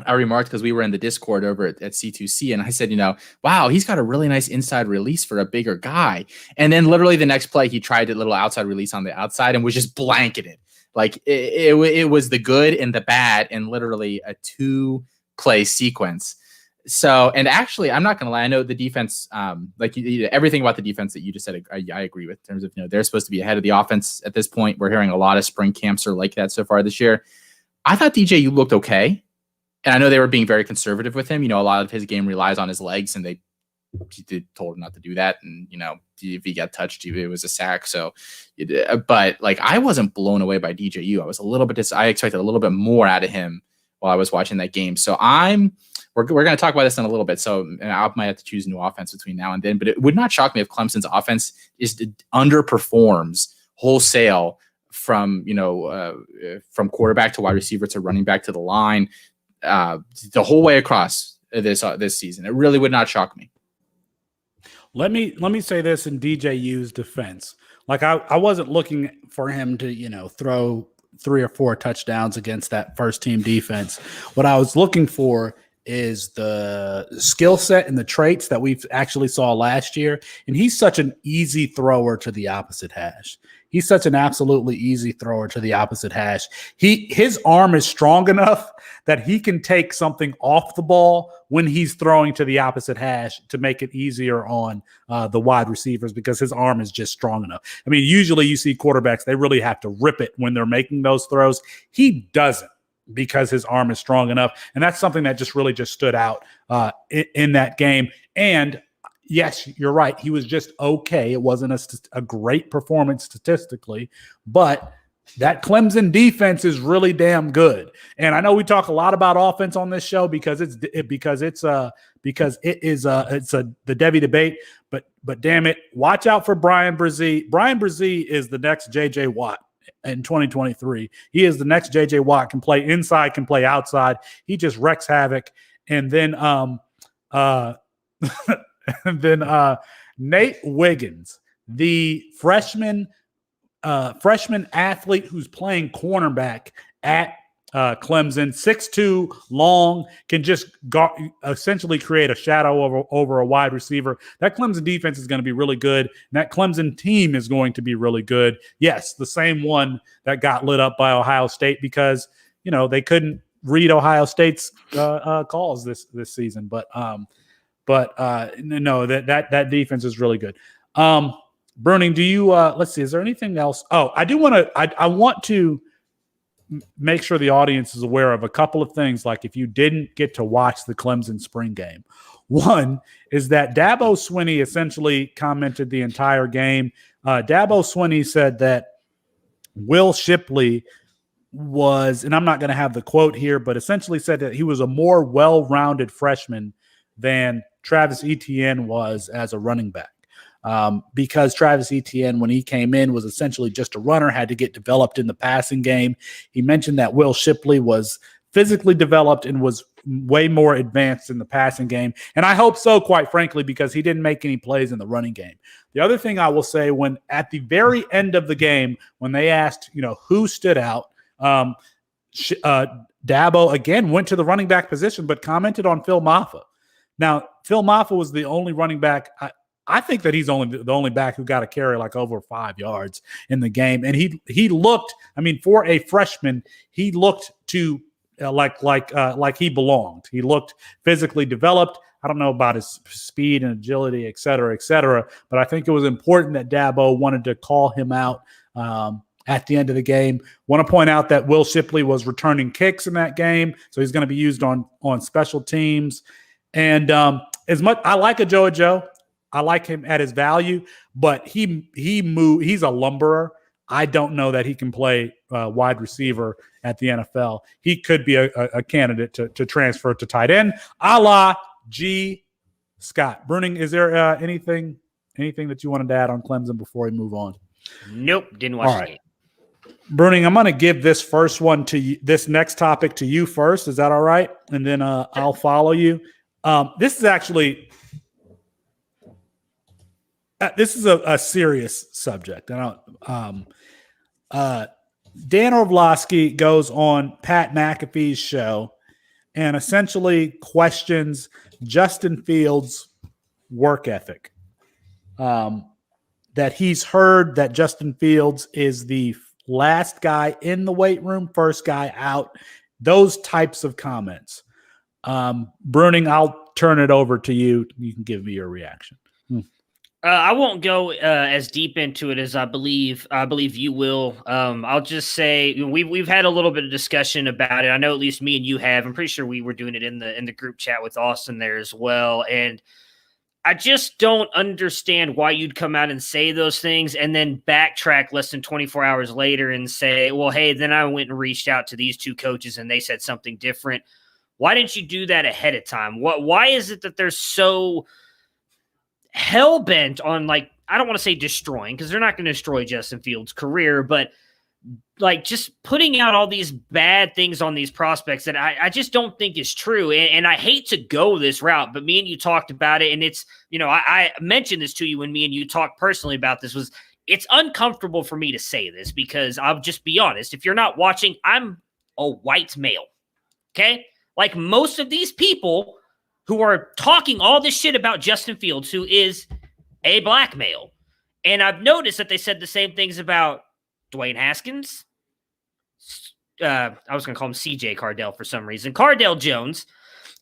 I remarked because we were in the Discord over at C2C, and I said, wow, he's got a really nice inside release for a bigger guy. And then literally the next play, he tried a little outside release on the outside and was just blanketed. Like it was the good and the bad in literally a 2-play sequence. So, and actually, I'm not going to lie. I know the defense, everything about the defense that you just said, I agree with in terms of, they're supposed to be ahead of the offense at this point. We're hearing a lot of spring camps are like that so far this year. I thought DJU looked okay. And I know they were being very conservative with him. A lot of his game relies on his legs, and they told him not to do that. And, if he got touched, it was a sack. So, but I wasn't blown away by DJU. I was a little bit, I expected a little bit more out of him while I was watching that game. So we're going to talk about this in a little bit. So I might have to choose a new offense between now and then, but it would not shock me if Clemson's offense underperforms wholesale from quarterback to wide receiver to running back to the line, the whole way across this season. It really would not shock me. Let me say this in DJU's defense. I wasn't looking for him to, throw 3 or 4 touchdowns against that first team defense. What I was looking for is the skill set and the traits that we've actually saw last year. And he's such an easy thrower to the opposite hash. He's such an absolutely easy thrower to the opposite hash. His arm is strong enough that he can take something off the ball when he's throwing to the opposite hash to make it easier on the wide receivers because his arm is just strong enough. I mean, usually you see quarterbacks, they really have to rip it when they're making those throws. He doesn't because his arm is strong enough. And that's something that just stood out in that game. And yes, you're right. He was just okay. It wasn't a great performance statistically, but that Clemson defense is really damn good. And I know we talk a lot about offense on this show because it's the Devy debate. But damn it, watch out for Brian Brzee. Brian Brzee is the next J.J. Watt in 2023. He is the next J.J. Watt. Can play inside, can play outside. He just wrecks havoc. And then Nate Wiggins, the freshman athlete who's playing cornerback at Clemson, 6'2", long, can just essentially create a shadow over a wide receiver. That Clemson defense is going to be really good, and that Clemson team is going to be really good. Yes, the same one that got lit up by Ohio State because they couldn't read Ohio State's calls this season, but no, that defense is really good. Bruning, do you let's see, is there anything else? Oh, I want to make sure the audience is aware of a couple of things, like if you didn't get to watch the Clemson spring game. One is that Dabo Swinney essentially commented the entire game. Dabo Swinney said that Will Shipley was, and I'm not going to have the quote here, but essentially said that he was a more well-rounded freshman than Travis Etienne was as a running back. Because Travis Etienne, when he came in, was essentially just a runner, had to get developed in the passing game. He mentioned that Will Shipley was physically developed and was way more advanced in the passing game. And I hope so, quite frankly, because he didn't make any plays in the running game. The other thing I will say, when at the very end of the game, when they asked, who stood out, Dabo again went to the running back position, but commented on Phil Maffa. Now, Phil Maffa was the only running back. I think that he's the only back who got a carry like over 5 yards in the game. And he looked, for a freshman, he looked to like he belonged. He looked physically developed. I don't know about his speed and agility, et cetera, but I think it was important that Dabo wanted to call him out at the end of the game. Want to point out that Will Shipley was returning kicks in that game, so he's going to be used on special teams. And as much I like Ajoa Joe, I like him at his value, but he's a lumberer. I don't know that he can play wide receiver at the NFL. He could be a candidate to transfer to tight end, a la G. Scott. Bruning, is there anything that you wanted to add on Clemson before we move on? Nope, didn't watch the game. Bruning, I'm going to give this first one to you, this next topic to you first. Is that all right? And then I'll follow you. This is actually a serious subject. Dan Orlovsky goes on Pat McAfee's show and essentially questions Justin Fields' work ethic. That he's heard that Justin Fields is the last guy in the weight room, first guy out, those types of comments. Bruning, I'll turn it over to you. You can give me your reaction. I won't go as deep into it as I believe you will. I'll just say we've had a little bit of discussion about it. I know at least me and you have. I'm pretty sure we were doing it in the group chat with Austin there as well. And I just don't understand why you'd come out and say those things and then backtrack less than 24 hours later and say, well, hey, then I went and reached out to these two coaches and they said something different. Why didn't you do that ahead of time? Why is it that they're so hell-bent on, like, I don't want to say destroying, because they're not going to destroy Justin Fields' career, but like just putting out all these bad things on these prospects that I just don't think is true. And I hate to go this route, but me and you talked about it, and it's, I mentioned this to you when me and you talked personally about this, was it's uncomfortable for me to say this because I'll just be honest. If you're not watching, I'm a white male. Okay. Like most of these people who are talking all this shit about Justin Fields, who is a black male. And I've noticed that they said the same things about Dwayne Haskins. I was going to call him CJ Cardell for some reason. Cardell Jones.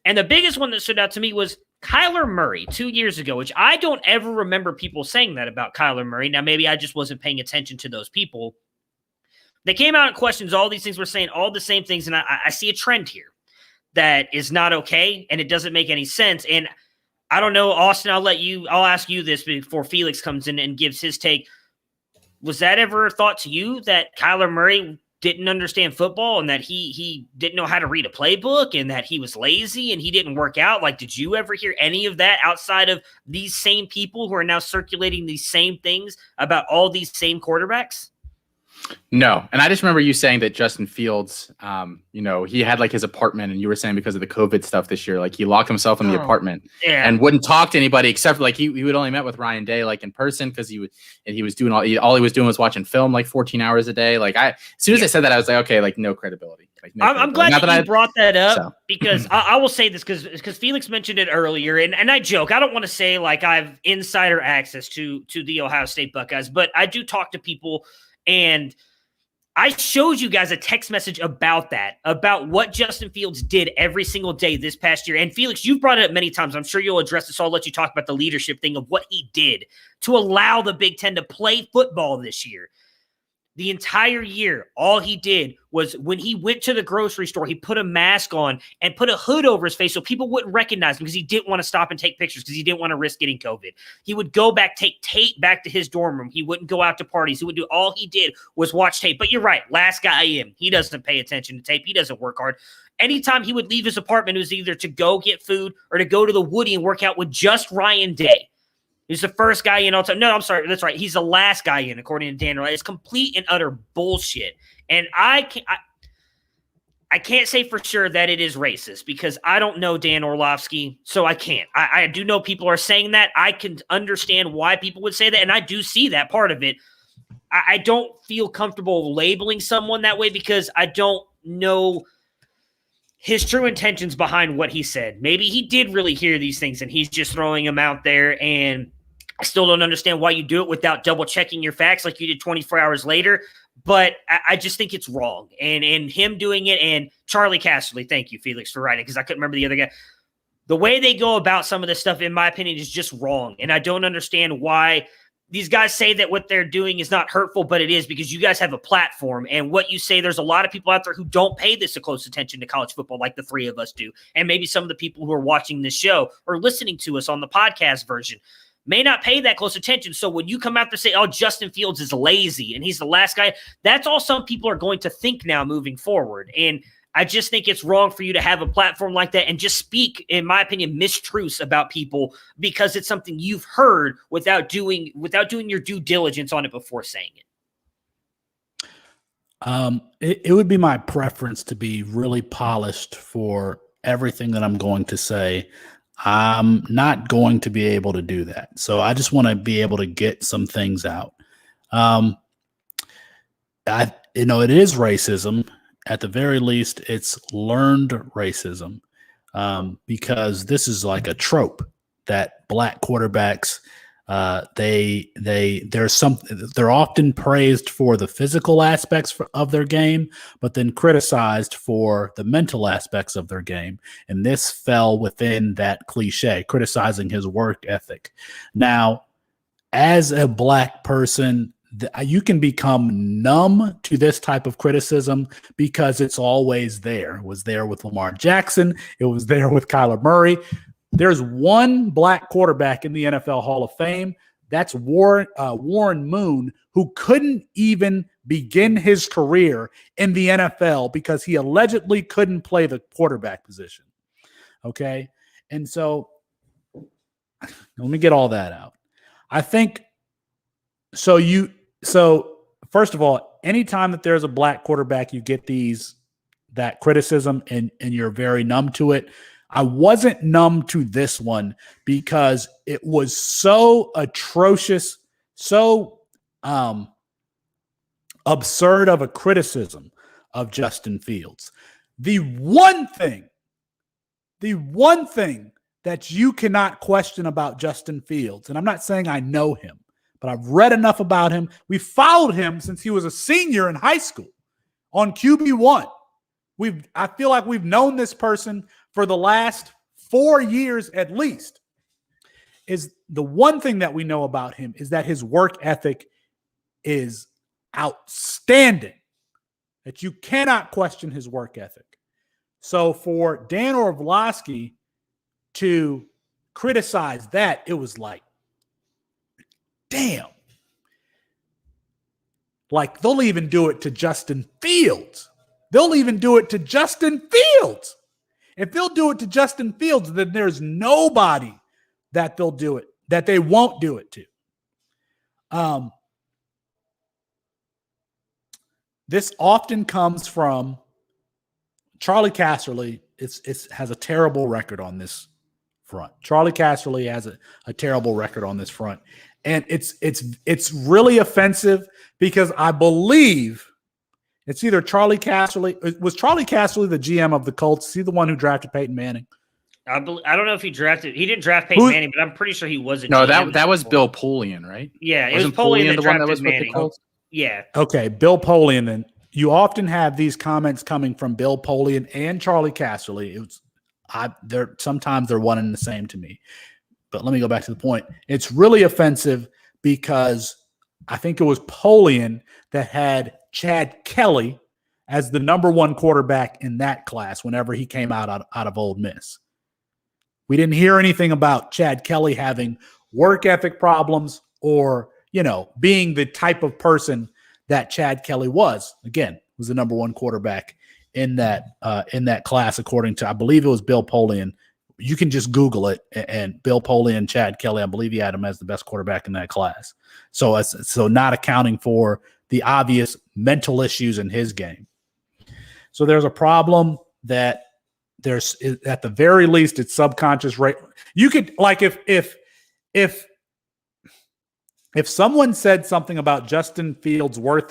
And the biggest one that stood out to me was Kyler Murray 2 years ago, which I don't ever remember people saying that about Kyler Murray. Now, maybe I just wasn't paying attention to those people. They came out and questions all these things. We're saying all the same things. And I see a trend here that is not okay. And it doesn't make any sense. And I don't know, Austin, I'll ask you this before Felix comes in and gives his take. Was that ever thought to you that Kyler Murray didn't understand football and that he didn't know how to read a playbook and that he was lazy and he didn't work out? Like, did you ever hear any of that outside of these same people who are now circulating these same things about all these same quarterbacks? No. And I just remember you saying that Justin Fields, he had like his apartment, and you were saying because of the COVID stuff this year, like he locked himself in the apartment and wouldn't talk to anybody except for like he would only met with Ryan Day like in person because he was doing all he was doing was watching film like 14 hours a day. Like as soon as I said that, I was like, okay, like no credibility. Like, I'm glad that you brought that up because I will say this because Felix mentioned it earlier, and I joke. I don't want to say like I've insider access to the Ohio State Buckeyes, but I do talk to people. And I showed you guys a text message about what Justin Fields did every single day this past year. And Felix, you've brought it up many times. I'm sure you'll address this. So I'll let you talk about the leadership thing of what he did to allow the Big Ten to play football this year. The entire year, all he did was when he went to the grocery store, he put a mask on and put a hood over his face so people wouldn't recognize him because he didn't want to stop and take pictures because he didn't want to risk getting COVID. He would go back, take tape back to his dorm room. He wouldn't go out to parties. He would do all he did was watch tape. But you're right, last guy in. He doesn't pay attention to tape. He doesn't work hard. Anytime he would leave his apartment, it was either to go get food or to go to the Woody and work out with just Ryan Day. He's the first guy in all time. No, I'm sorry. That's right. He's the last guy in, according to Daniel. It's complete and utter bullshit. And I can't say for sure that it is racist because I don't know Dan Orlovsky, so I can't. I do know people are saying that. I can understand why people would say that, and I do see that part of it. I don't feel comfortable labeling someone that way because I don't know his true intentions behind what he said. Maybe he did really hear these things, and he's just throwing them out there, and I still don't understand why you do it without double checking your facts like you did 24 hours later. But I just think it's wrong. And him doing it, and Charlie Casserly, thank you, Felix, for writing, because I couldn't remember the other guy. The way they go about some of this stuff, in my opinion, is just wrong. And I don't understand why these guys say that what they're doing is not hurtful, but it is, because you guys have a platform. And what you say, there's a lot of people out there who don't pay this a close attention to college football like the three of us do. And maybe some of the people who are watching this show or listening to us on the podcast version may not pay that close attention. So when you come out to say, oh, Justin Fields is lazy and he's the last guy, that's all some people are going to think now moving forward. And I just think it's wrong for you to have a platform like that and just speak, in my opinion, mistruths about people because it's something you've heard without doing your due diligence on it before saying it. It would be my preference to be really polished for everything that I'm going to say. I'm not going to be able to do that. So I just want to be able to get some things out. It is racism. At the very least, it's learned racism, because this is like a trope that black quarterbacks, they're often praised for the physical aspects of their game, but then criticized for the mental aspects of their game. And this fell within that cliche, criticizing his work ethic. Now, as a black person, you can become numb to this type of criticism because it's always there. It was there with Lamar Jackson. It was there with Kyler Murray. There's one black quarterback in the NFL Hall of Fame. That's Warren Moon, who couldn't even begin his career in the NFL because he allegedly couldn't play the quarterback position. Okay? And so let me get all that out. I think so first of all, anytime that there's a black quarterback, you get that criticism and you're very numb to it. I wasn't numb to this one because it was so atrocious, so absurd of a criticism of Justin Fields. The one thing that you cannot question about Justin Fields, and I'm not saying I know him, but I've read enough about him. We followed him since he was a senior in high school on QB1. I feel like we've known this person for the last 4 years at least. Is the one thing that we know about him is that his work ethic is outstanding, that you cannot question his work ethic. So for Dan Orlovsky to criticize that, it was like, damn. Like, they'll even do it to Justin Fields. If they'll do it to Justin Fields, then there's nobody that they'll do it, that they won't do it to. This often comes from Charlie Casserly. Has a terrible record on this front. Charlie Casserly has a terrible record on this front. And it's really offensive because I believe it's either Charlie Casserly. Was Charlie Casserly the GM of the Colts? Is he the one who drafted Peyton Manning? I don't know if he didn't draft Peyton Manning, but I'm pretty sure he was a No, GM that was Bill Polian, right? Yeah, it was Polian the one that was Manning. with the Colts? Yeah. Okay, Bill Polian. Then you often have these comments coming from Bill Polian and Charlie Casserly. Sometimes they're one and the same to me. But let me go back to the point. It's really offensive because I think it was Polian that had Chad Kelly as the number one quarterback in that class whenever he came out of Ole Miss. We didn't hear anything about Chad Kelly having work ethic problems or, being the type of person that Chad Kelly was. Again, was the number one quarterback in that class, according to, I believe it was Bill Polian. You can just Google it, and Bill Polian, Chad Kelly, I believe he had him as the best quarterback in that class. So not accounting for the obvious mental issues in his game. So there's a problem that there's, at the very least, it's subconscious. Right? You could, like, if someone said something about Justin Fields' work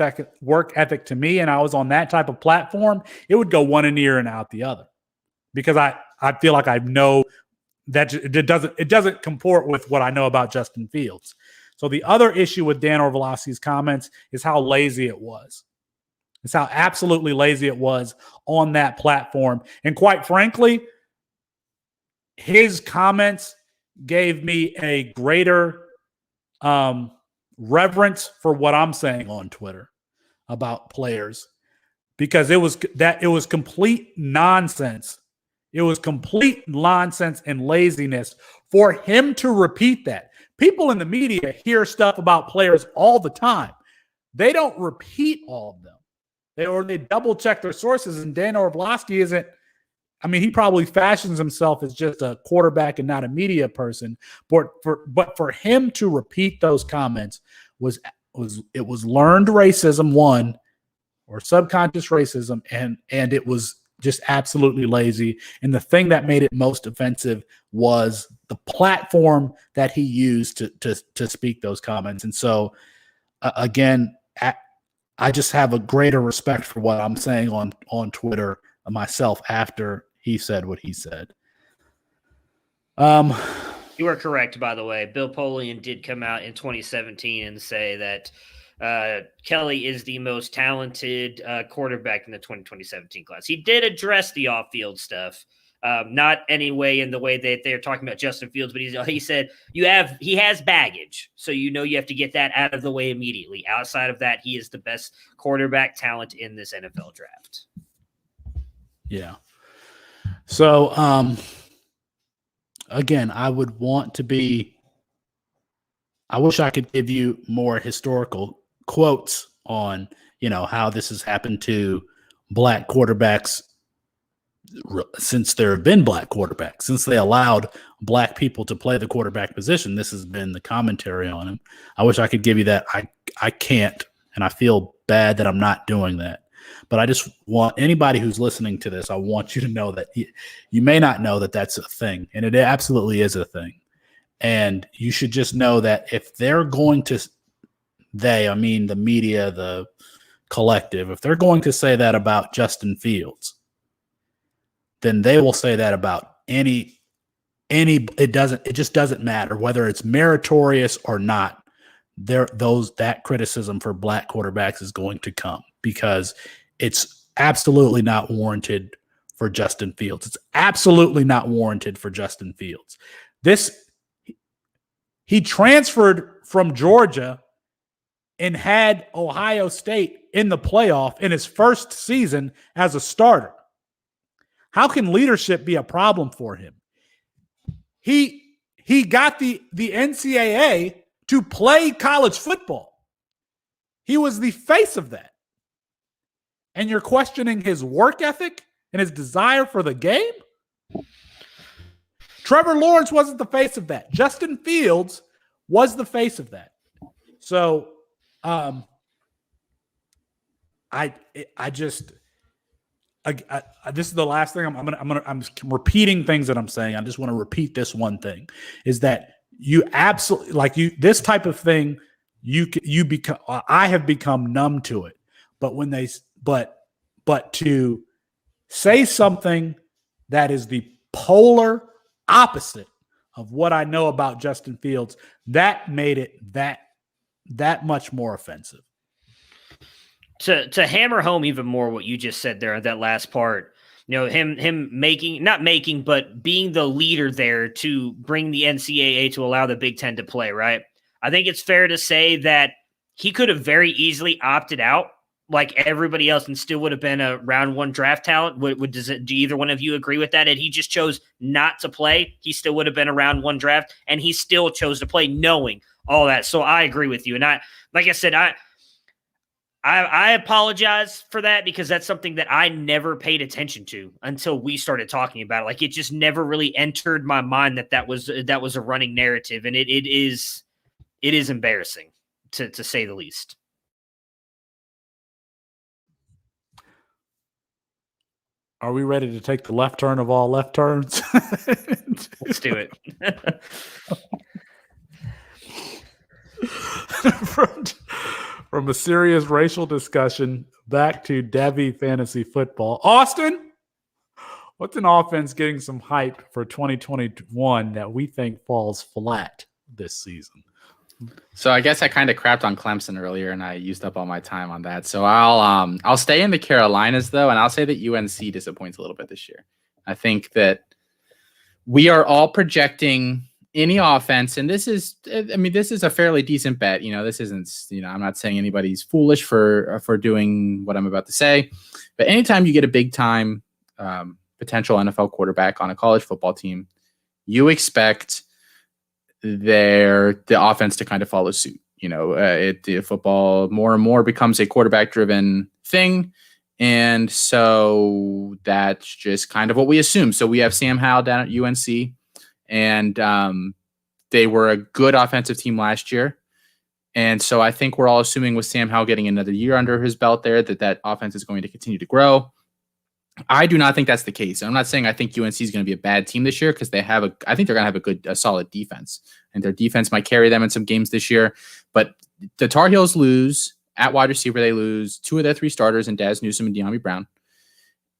ethic to me, and I was on that type of platform, it would go one ear and out the other, because I feel like I know that it doesn't comport with what I know about Justin Fields. So the other issue with Dan Orlovsky's comments is how lazy it was. It's how absolutely lazy it was on that platform. And quite frankly, his comments gave me a greater reverence for what I'm saying on Twitter about players, because it was complete nonsense. It was complete nonsense and laziness for him to repeat that. People in the media hear stuff about players all the time. They don't repeat all of them. They double check their sources, and Dan Orlovsky isn't. I mean, he probably fashions himself as just a quarterback and not a media person. But for him to repeat those comments was learned racism, one, or subconscious racism, and it was just absolutely lazy. And the thing that made it most offensive was the platform that he used to speak those comments. And so, again, I just have a greater respect for what I'm saying on Twitter myself after he said what he said. You are correct, by the way. Bill Polian did come out in 2017 and say that Kelly is the most talented quarterback in the 2017 class. He did address the off-field stuff, not anyway in the way that they're talking about Justin Fields, but he said he has baggage, so you have to get that out of the way immediately. Outside of that, he is the best quarterback talent in this NFL draft. Yeah. So, again, I wish I could give you more historical quotes on, how this has happened to black quarterbacks since there have been black quarterbacks, since they allowed black people to play the quarterback position. This has been the commentary on him. I wish I could give you that. I can't, and I feel bad that I'm not doing that. But I just want anybody who's listening to this, I want you to know that you may not know that that's a thing, and it absolutely is a thing. And you should just know that if they're going to, I mean the media, the collective, if they're going to say that about Justin Fields, then they will say that about any, it just doesn't matter whether it's meritorious or not. That criticism for black quarterbacks is going to come, because it's absolutely not warranted for Justin Fields. It's absolutely not warranted for Justin Fields. He transferred from Georgia and had Ohio State in the playoff in his first season as a starter. How can leadership be a problem for him? He got the NCAA to play college football. He was the face of that. And you're questioning his work ethic and his desire for the game? Trevor Lawrence wasn't the face of that. Justin Fields was the face of that. So, this is the last thing I'm repeating things that I'm saying. I just want to repeat this one thing, is that you absolutely this type of thing, you become, I have become numb to it. But but to say something that is the polar opposite of what I know about Justin Fields, that made it that much more offensive. To hammer home even more what you just said there, that last part, him but being the leader there to bring the NCAA to allow the Big Ten to play, right? I think it's fair to say that he could have very easily opted out like everybody else and still would have been a round one draft talent. Do either one of you agree with that? And he just chose not to play. He still would have been a round one draft, and he still chose to play knowing all that. So I agree with you. And like I said, I apologize for that, because that's something that I never paid attention to until we started talking about it. Like, it just never really entered my mind that was a running narrative. And it is embarrassing to say the least. Are we ready to take the left turn of all left turns? Let's do it. From a serious racial discussion back to Devy fantasy football. Austin, what's an offense getting some hype for 2021 that we think falls flat this season? So I guess I kind of crapped on Clemson earlier, and I used up all my time on that. So I'll stay in the Carolinas though, and I'll say that UNC disappoints a little bit this year. I think that we are all projecting any offense, and this is a fairly decent bet. This isn't, I'm not saying anybody's foolish for doing what I'm about to say, but anytime you get a big time potential NFL quarterback on a college football team, you expect the offense to kind of follow suit. The football more and more becomes a quarterback driven thing. And so that's just kind of what we assume. So we have Sam Howell down at UNC, and they were a good offensive team last year. And so I think we're all assuming with Sam Howell getting another year under his belt there, that offense is going to continue to grow. I do not think that's the case. I'm not saying I think UNC is going to be a bad team this year, because I think they're going to have a solid defense, and their defense might carry them in some games this year. But the Tar Heels lose at wide receiver. They lose 2 of their 3 starters in Daz Newsome and De'Ami Brown,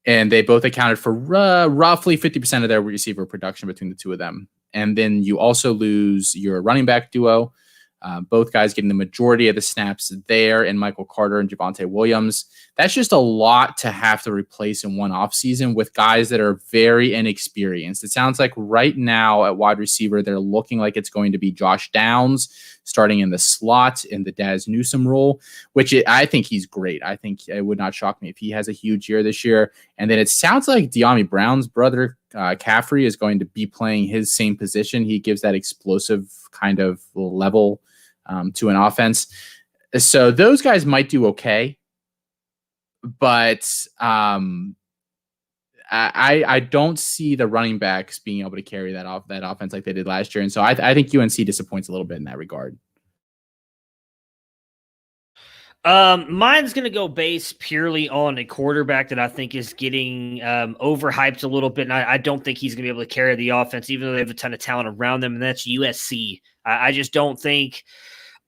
and they both accounted for roughly 50% of their receiver production between the 2 of them. And then you also lose your running back duo, both guys getting the majority of the snaps there, and Michael Carter and Javonte Williams. That's just a lot to have to replace in one offseason with guys that are very inexperienced. It sounds like right now at wide receiver, they're looking like it's going to be Josh Downs starting in the slot in the Daz Newsome role, which I think he's great. I think it would not shock me if he has a huge year this year. And then it sounds like De'Ami Brown's brother, Caffrey, is going to be playing his same position. He gives that explosive kind of level to an offense. So those guys might do okay, but I don't see the running backs being able to carry that offense like they did last year. And so I think UNC disappoints a little bit in that regard. Mine's going to go based purely on a quarterback that I think is getting overhyped a little bit, and I don't think he's going to be able to carry the offense, even though they have a ton of talent around them, and that's USC. I just don't think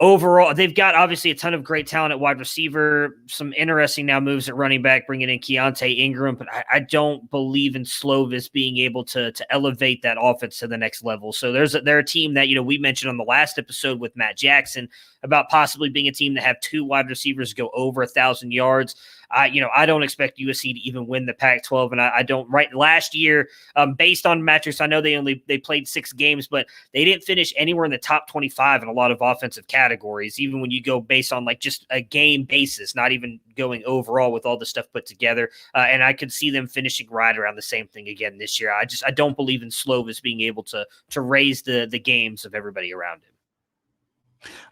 overall they've got obviously a ton of great talent at wide receiver, some interesting now moves at running back, bringing in Keontae Ingram, but I don't believe in Slovis being able to elevate that offense to the next level. So they're a team that, we mentioned on the last episode with Matt Jackson about possibly being a team that have 2 wide receivers go over 1,000 yards. I don't expect USC to even win the Pac-12, and I don't. Right, last year, based on metrics, I know they played 6 games, but they didn't finish anywhere in the top 25 in a lot of offensive categories. Even when you go based on like just a game basis, not even going overall with all the stuff put together. And I could see them finishing right around the same thing again this year. I don't believe in Slovis being able to raise the games of everybody around him.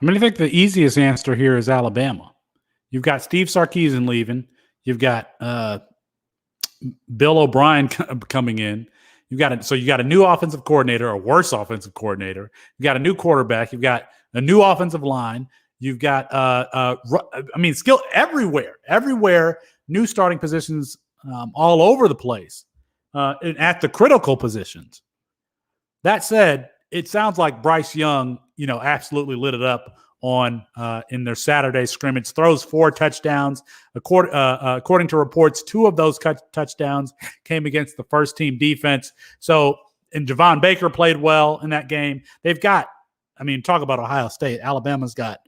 I think the easiest answer here is Alabama. You've got Steve Sarkisian leaving. You've got Bill O'Brien coming in. You got a new offensive coordinator, a worse offensive coordinator. You got a new quarterback. You've got a new offensive line. You've got skill everywhere. New starting positions all over the place at the critical positions. That said, it sounds like Bryce Young, absolutely lit it up on in their Saturday scrimmage. Throws 4 touchdowns. According to reports, 2 of those touchdowns came against the first team defense. So, and Javon Baker played well in that game. They've got, talk about Ohio State. Alabama's got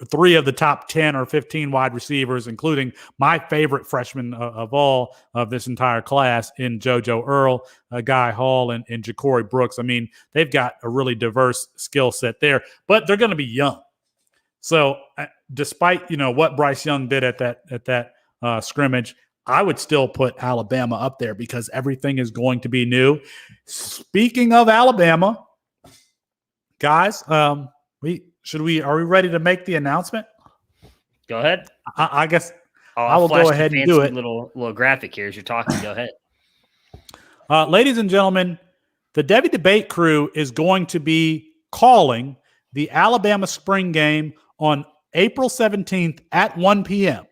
3 of the top 10 or 15 wide receivers, including my favorite freshman of all of this entire class in JoJo Earl, Guy Hall, and Ja'Cory Brooks. They've got a really diverse skill set there, but they're going to be young. So despite, what Bryce Young did at that scrimmage, I would still put Alabama up there because everything is going to be new. Speaking of Alabama, guys, are we ready to make the announcement? Go ahead. I guess I will go ahead and do it. Little graphic here as you're talking. Go ahead. Ladies and gentlemen, the Devy Debate crew is going to be calling the Alabama spring game on April 17th at 1 p.m.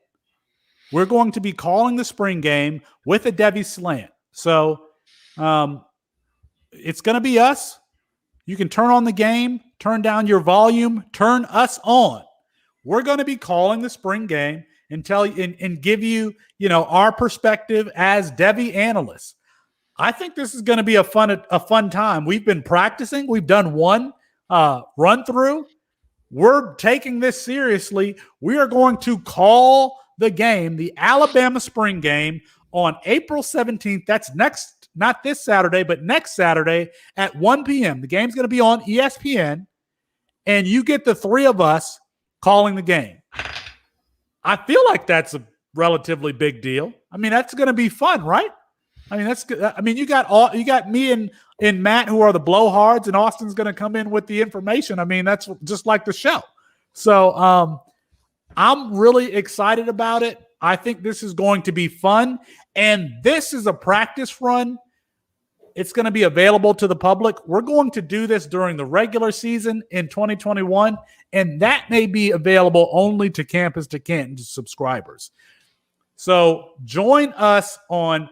We're going to be calling the spring game with a Devy slant. So it's going to be us. You can turn on the game, turn down your volume, turn us on. We're going to be calling the spring game and tell you and give you, our perspective as Devy analysts. I think this is going to be a fun time. We've been practicing. We've done one run through. We're taking this seriously. We are going to call the game, the Alabama spring game, on April 17th. That's not this Saturday, but next Saturday at 1 p.m. The game's going to be on ESPN, and you get the three of us calling the game. I feel like that's a relatively big deal. I mean, that's going to be fun, right? I mean, that's good. I mean, you got me and Matt, who are the blowhards, and Austin's going to come in with the information. I mean, that's just like the show. So I'm really excited about it. I think this is going to be fun. And this is a practice run. It's going to be available to the public. We're going to do this during the regular season in 2021, and that may be available only to Campus to Canton subscribers. So join us on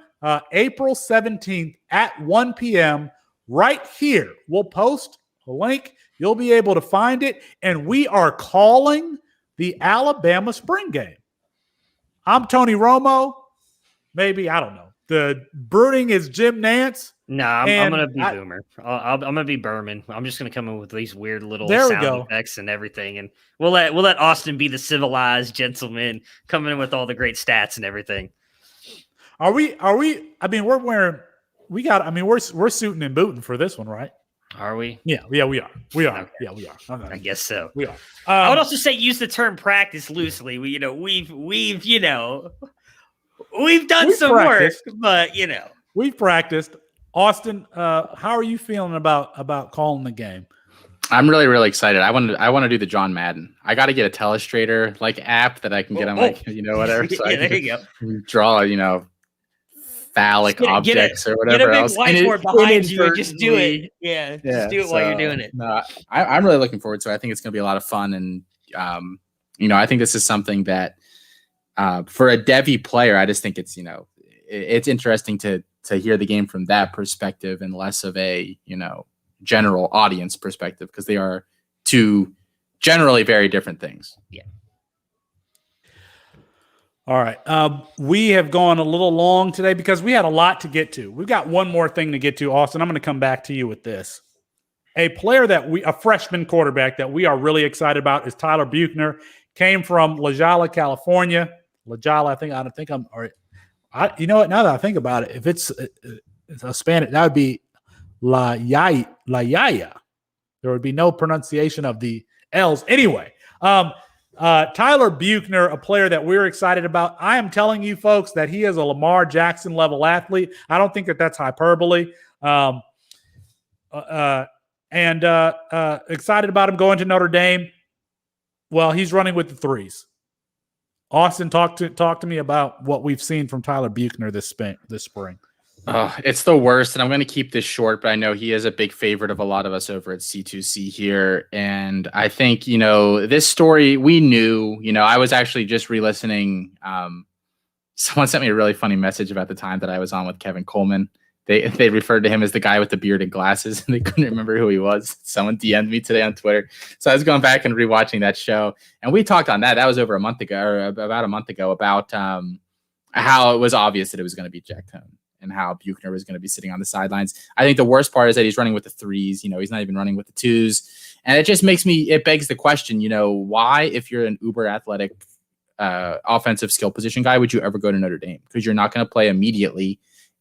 April 17th at 1 p.m. right here. We'll post a link. You'll be able to find it, and we are calling the Alabama spring game. I'm Tony Romo. Maybe, I don't know. The brooding is Jim Nance. Nah, I'm going to be Boomer. I'm going to be Berman. I'm just going to come in with these weird little sound effects and everything, and we'll let Austin be the civilized gentleman coming in with all the great stats and everything. Are we? I mean, we're suiting and booting for this one, right? Are we? Yeah, we are. Okay. Yeah, we are. Okay. I guess so. We are. I would also say use the term practice loosely. We've done some practiced. work, but we've practiced. Austin, how are you feeling about calling the game? I'm really, really excited. I want to do the John Madden. I got to get a telestrator app that I can get on whatever. So yeah, there you go. Draw phallic objects or whatever get a big else. whiteboard behind you and just do it. Yeah, just do it while you're doing it. No, I'm really looking forward to it. I think it's going to be a lot of fun, and I think this is something that for a Devy player, I just think it's it's interesting to hear the game from that perspective and less of a general audience perspective, because they are two generally very different things. Yeah. All right. We have gone a little long today because we had a lot to get to. We've got one more thing to get to, Austin. I'm going to come back to you with this. A freshman quarterback that we are really excited about is Tyler Buchner. Came from La Jolla, California. La Jolla, you know what? Now that I think about it, if it's a Spanish, that would be La Yaya. There would be no pronunciation of the L's. Anyway, Tyler Buchner, a player that we're excited about. I am telling you folks that he is a Lamar Jackson level athlete. I don't think that that's hyperbole. Excited about him going to Notre Dame. Well, he's running with the threes. Austin, talk to me about what we've seen from Tyler Buchner this spring. It's the worst, and I'm going to keep this short, but I know he is a big favorite of a lot of us over at C2C here. And I think, this story we knew, I was actually just re-listening. Someone sent me a really funny message about the time that I was on with Kevin Coleman. They referred to him as the guy with the beard and glasses, and they couldn't remember who he was. Someone DM'd me today on Twitter. So I was going back and rewatching that show, and we talked on that. That was over a month ago, or about a month ago, about how it was obvious that it was going to be Jack Tone and how Buchner was going to be sitting on the sidelines. I think the worst part is that he's running with the threes. He's not even running with the twos. And it just it begs the question, why, if you're an uber athletic offensive skill position guy, would you ever go to Notre Dame? Because you're not going to play immediately.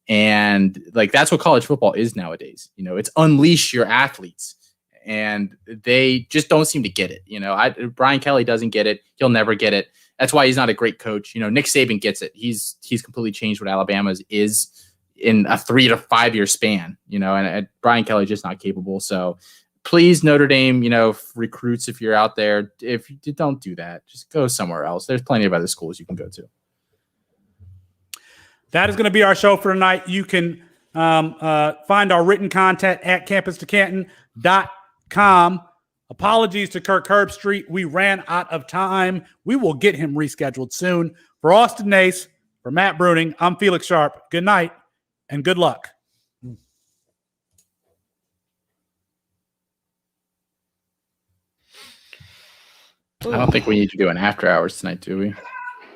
And that's what college football is nowadays. It's unleash your athletes, and they just don't seem to get it. Brian Kelly doesn't get it. He'll never get it. That's why he's not a great coach. Nick Saban gets it. He's completely changed what Alabama's is in a 3 to 5 year span, and Brian Kelly just not capable. So please, Notre Dame, recruits, if you're out there, if you don't do that, just go somewhere else. There's plenty of other schools you can go to. That is going to be our show for tonight. You can find our written content at campustocanton.com. Apologies to Kirk Herbstreit. We ran out of time. We will get him rescheduled soon. For Austin Nace, for Matt Bruning, I'm Felix Sharp. Good night and good luck. I don't think we need to do an after hours tonight, do we?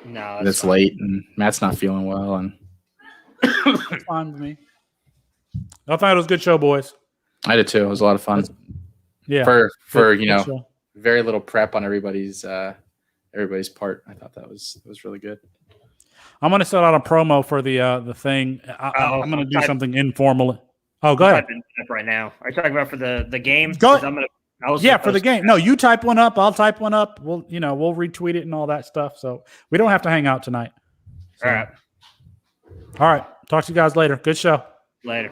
No, it's late and Matt's not feeling well. And that's fine with me. I thought it was a good show, boys. I did too. It was a lot of fun. Yeah. For Good show. very little prep on everybody's part. I thought that was really good. I'm going to set out a promo for the thing. I'm going to do something informal. Oh, go ahead. Right now. Are you talking about for the game? Go. For the game. No, you type one up. I'll type one up. We'll retweet it and all that stuff. So we don't have to hang out tonight. So. All right. All right. Talk to you guys later. Good show. Later.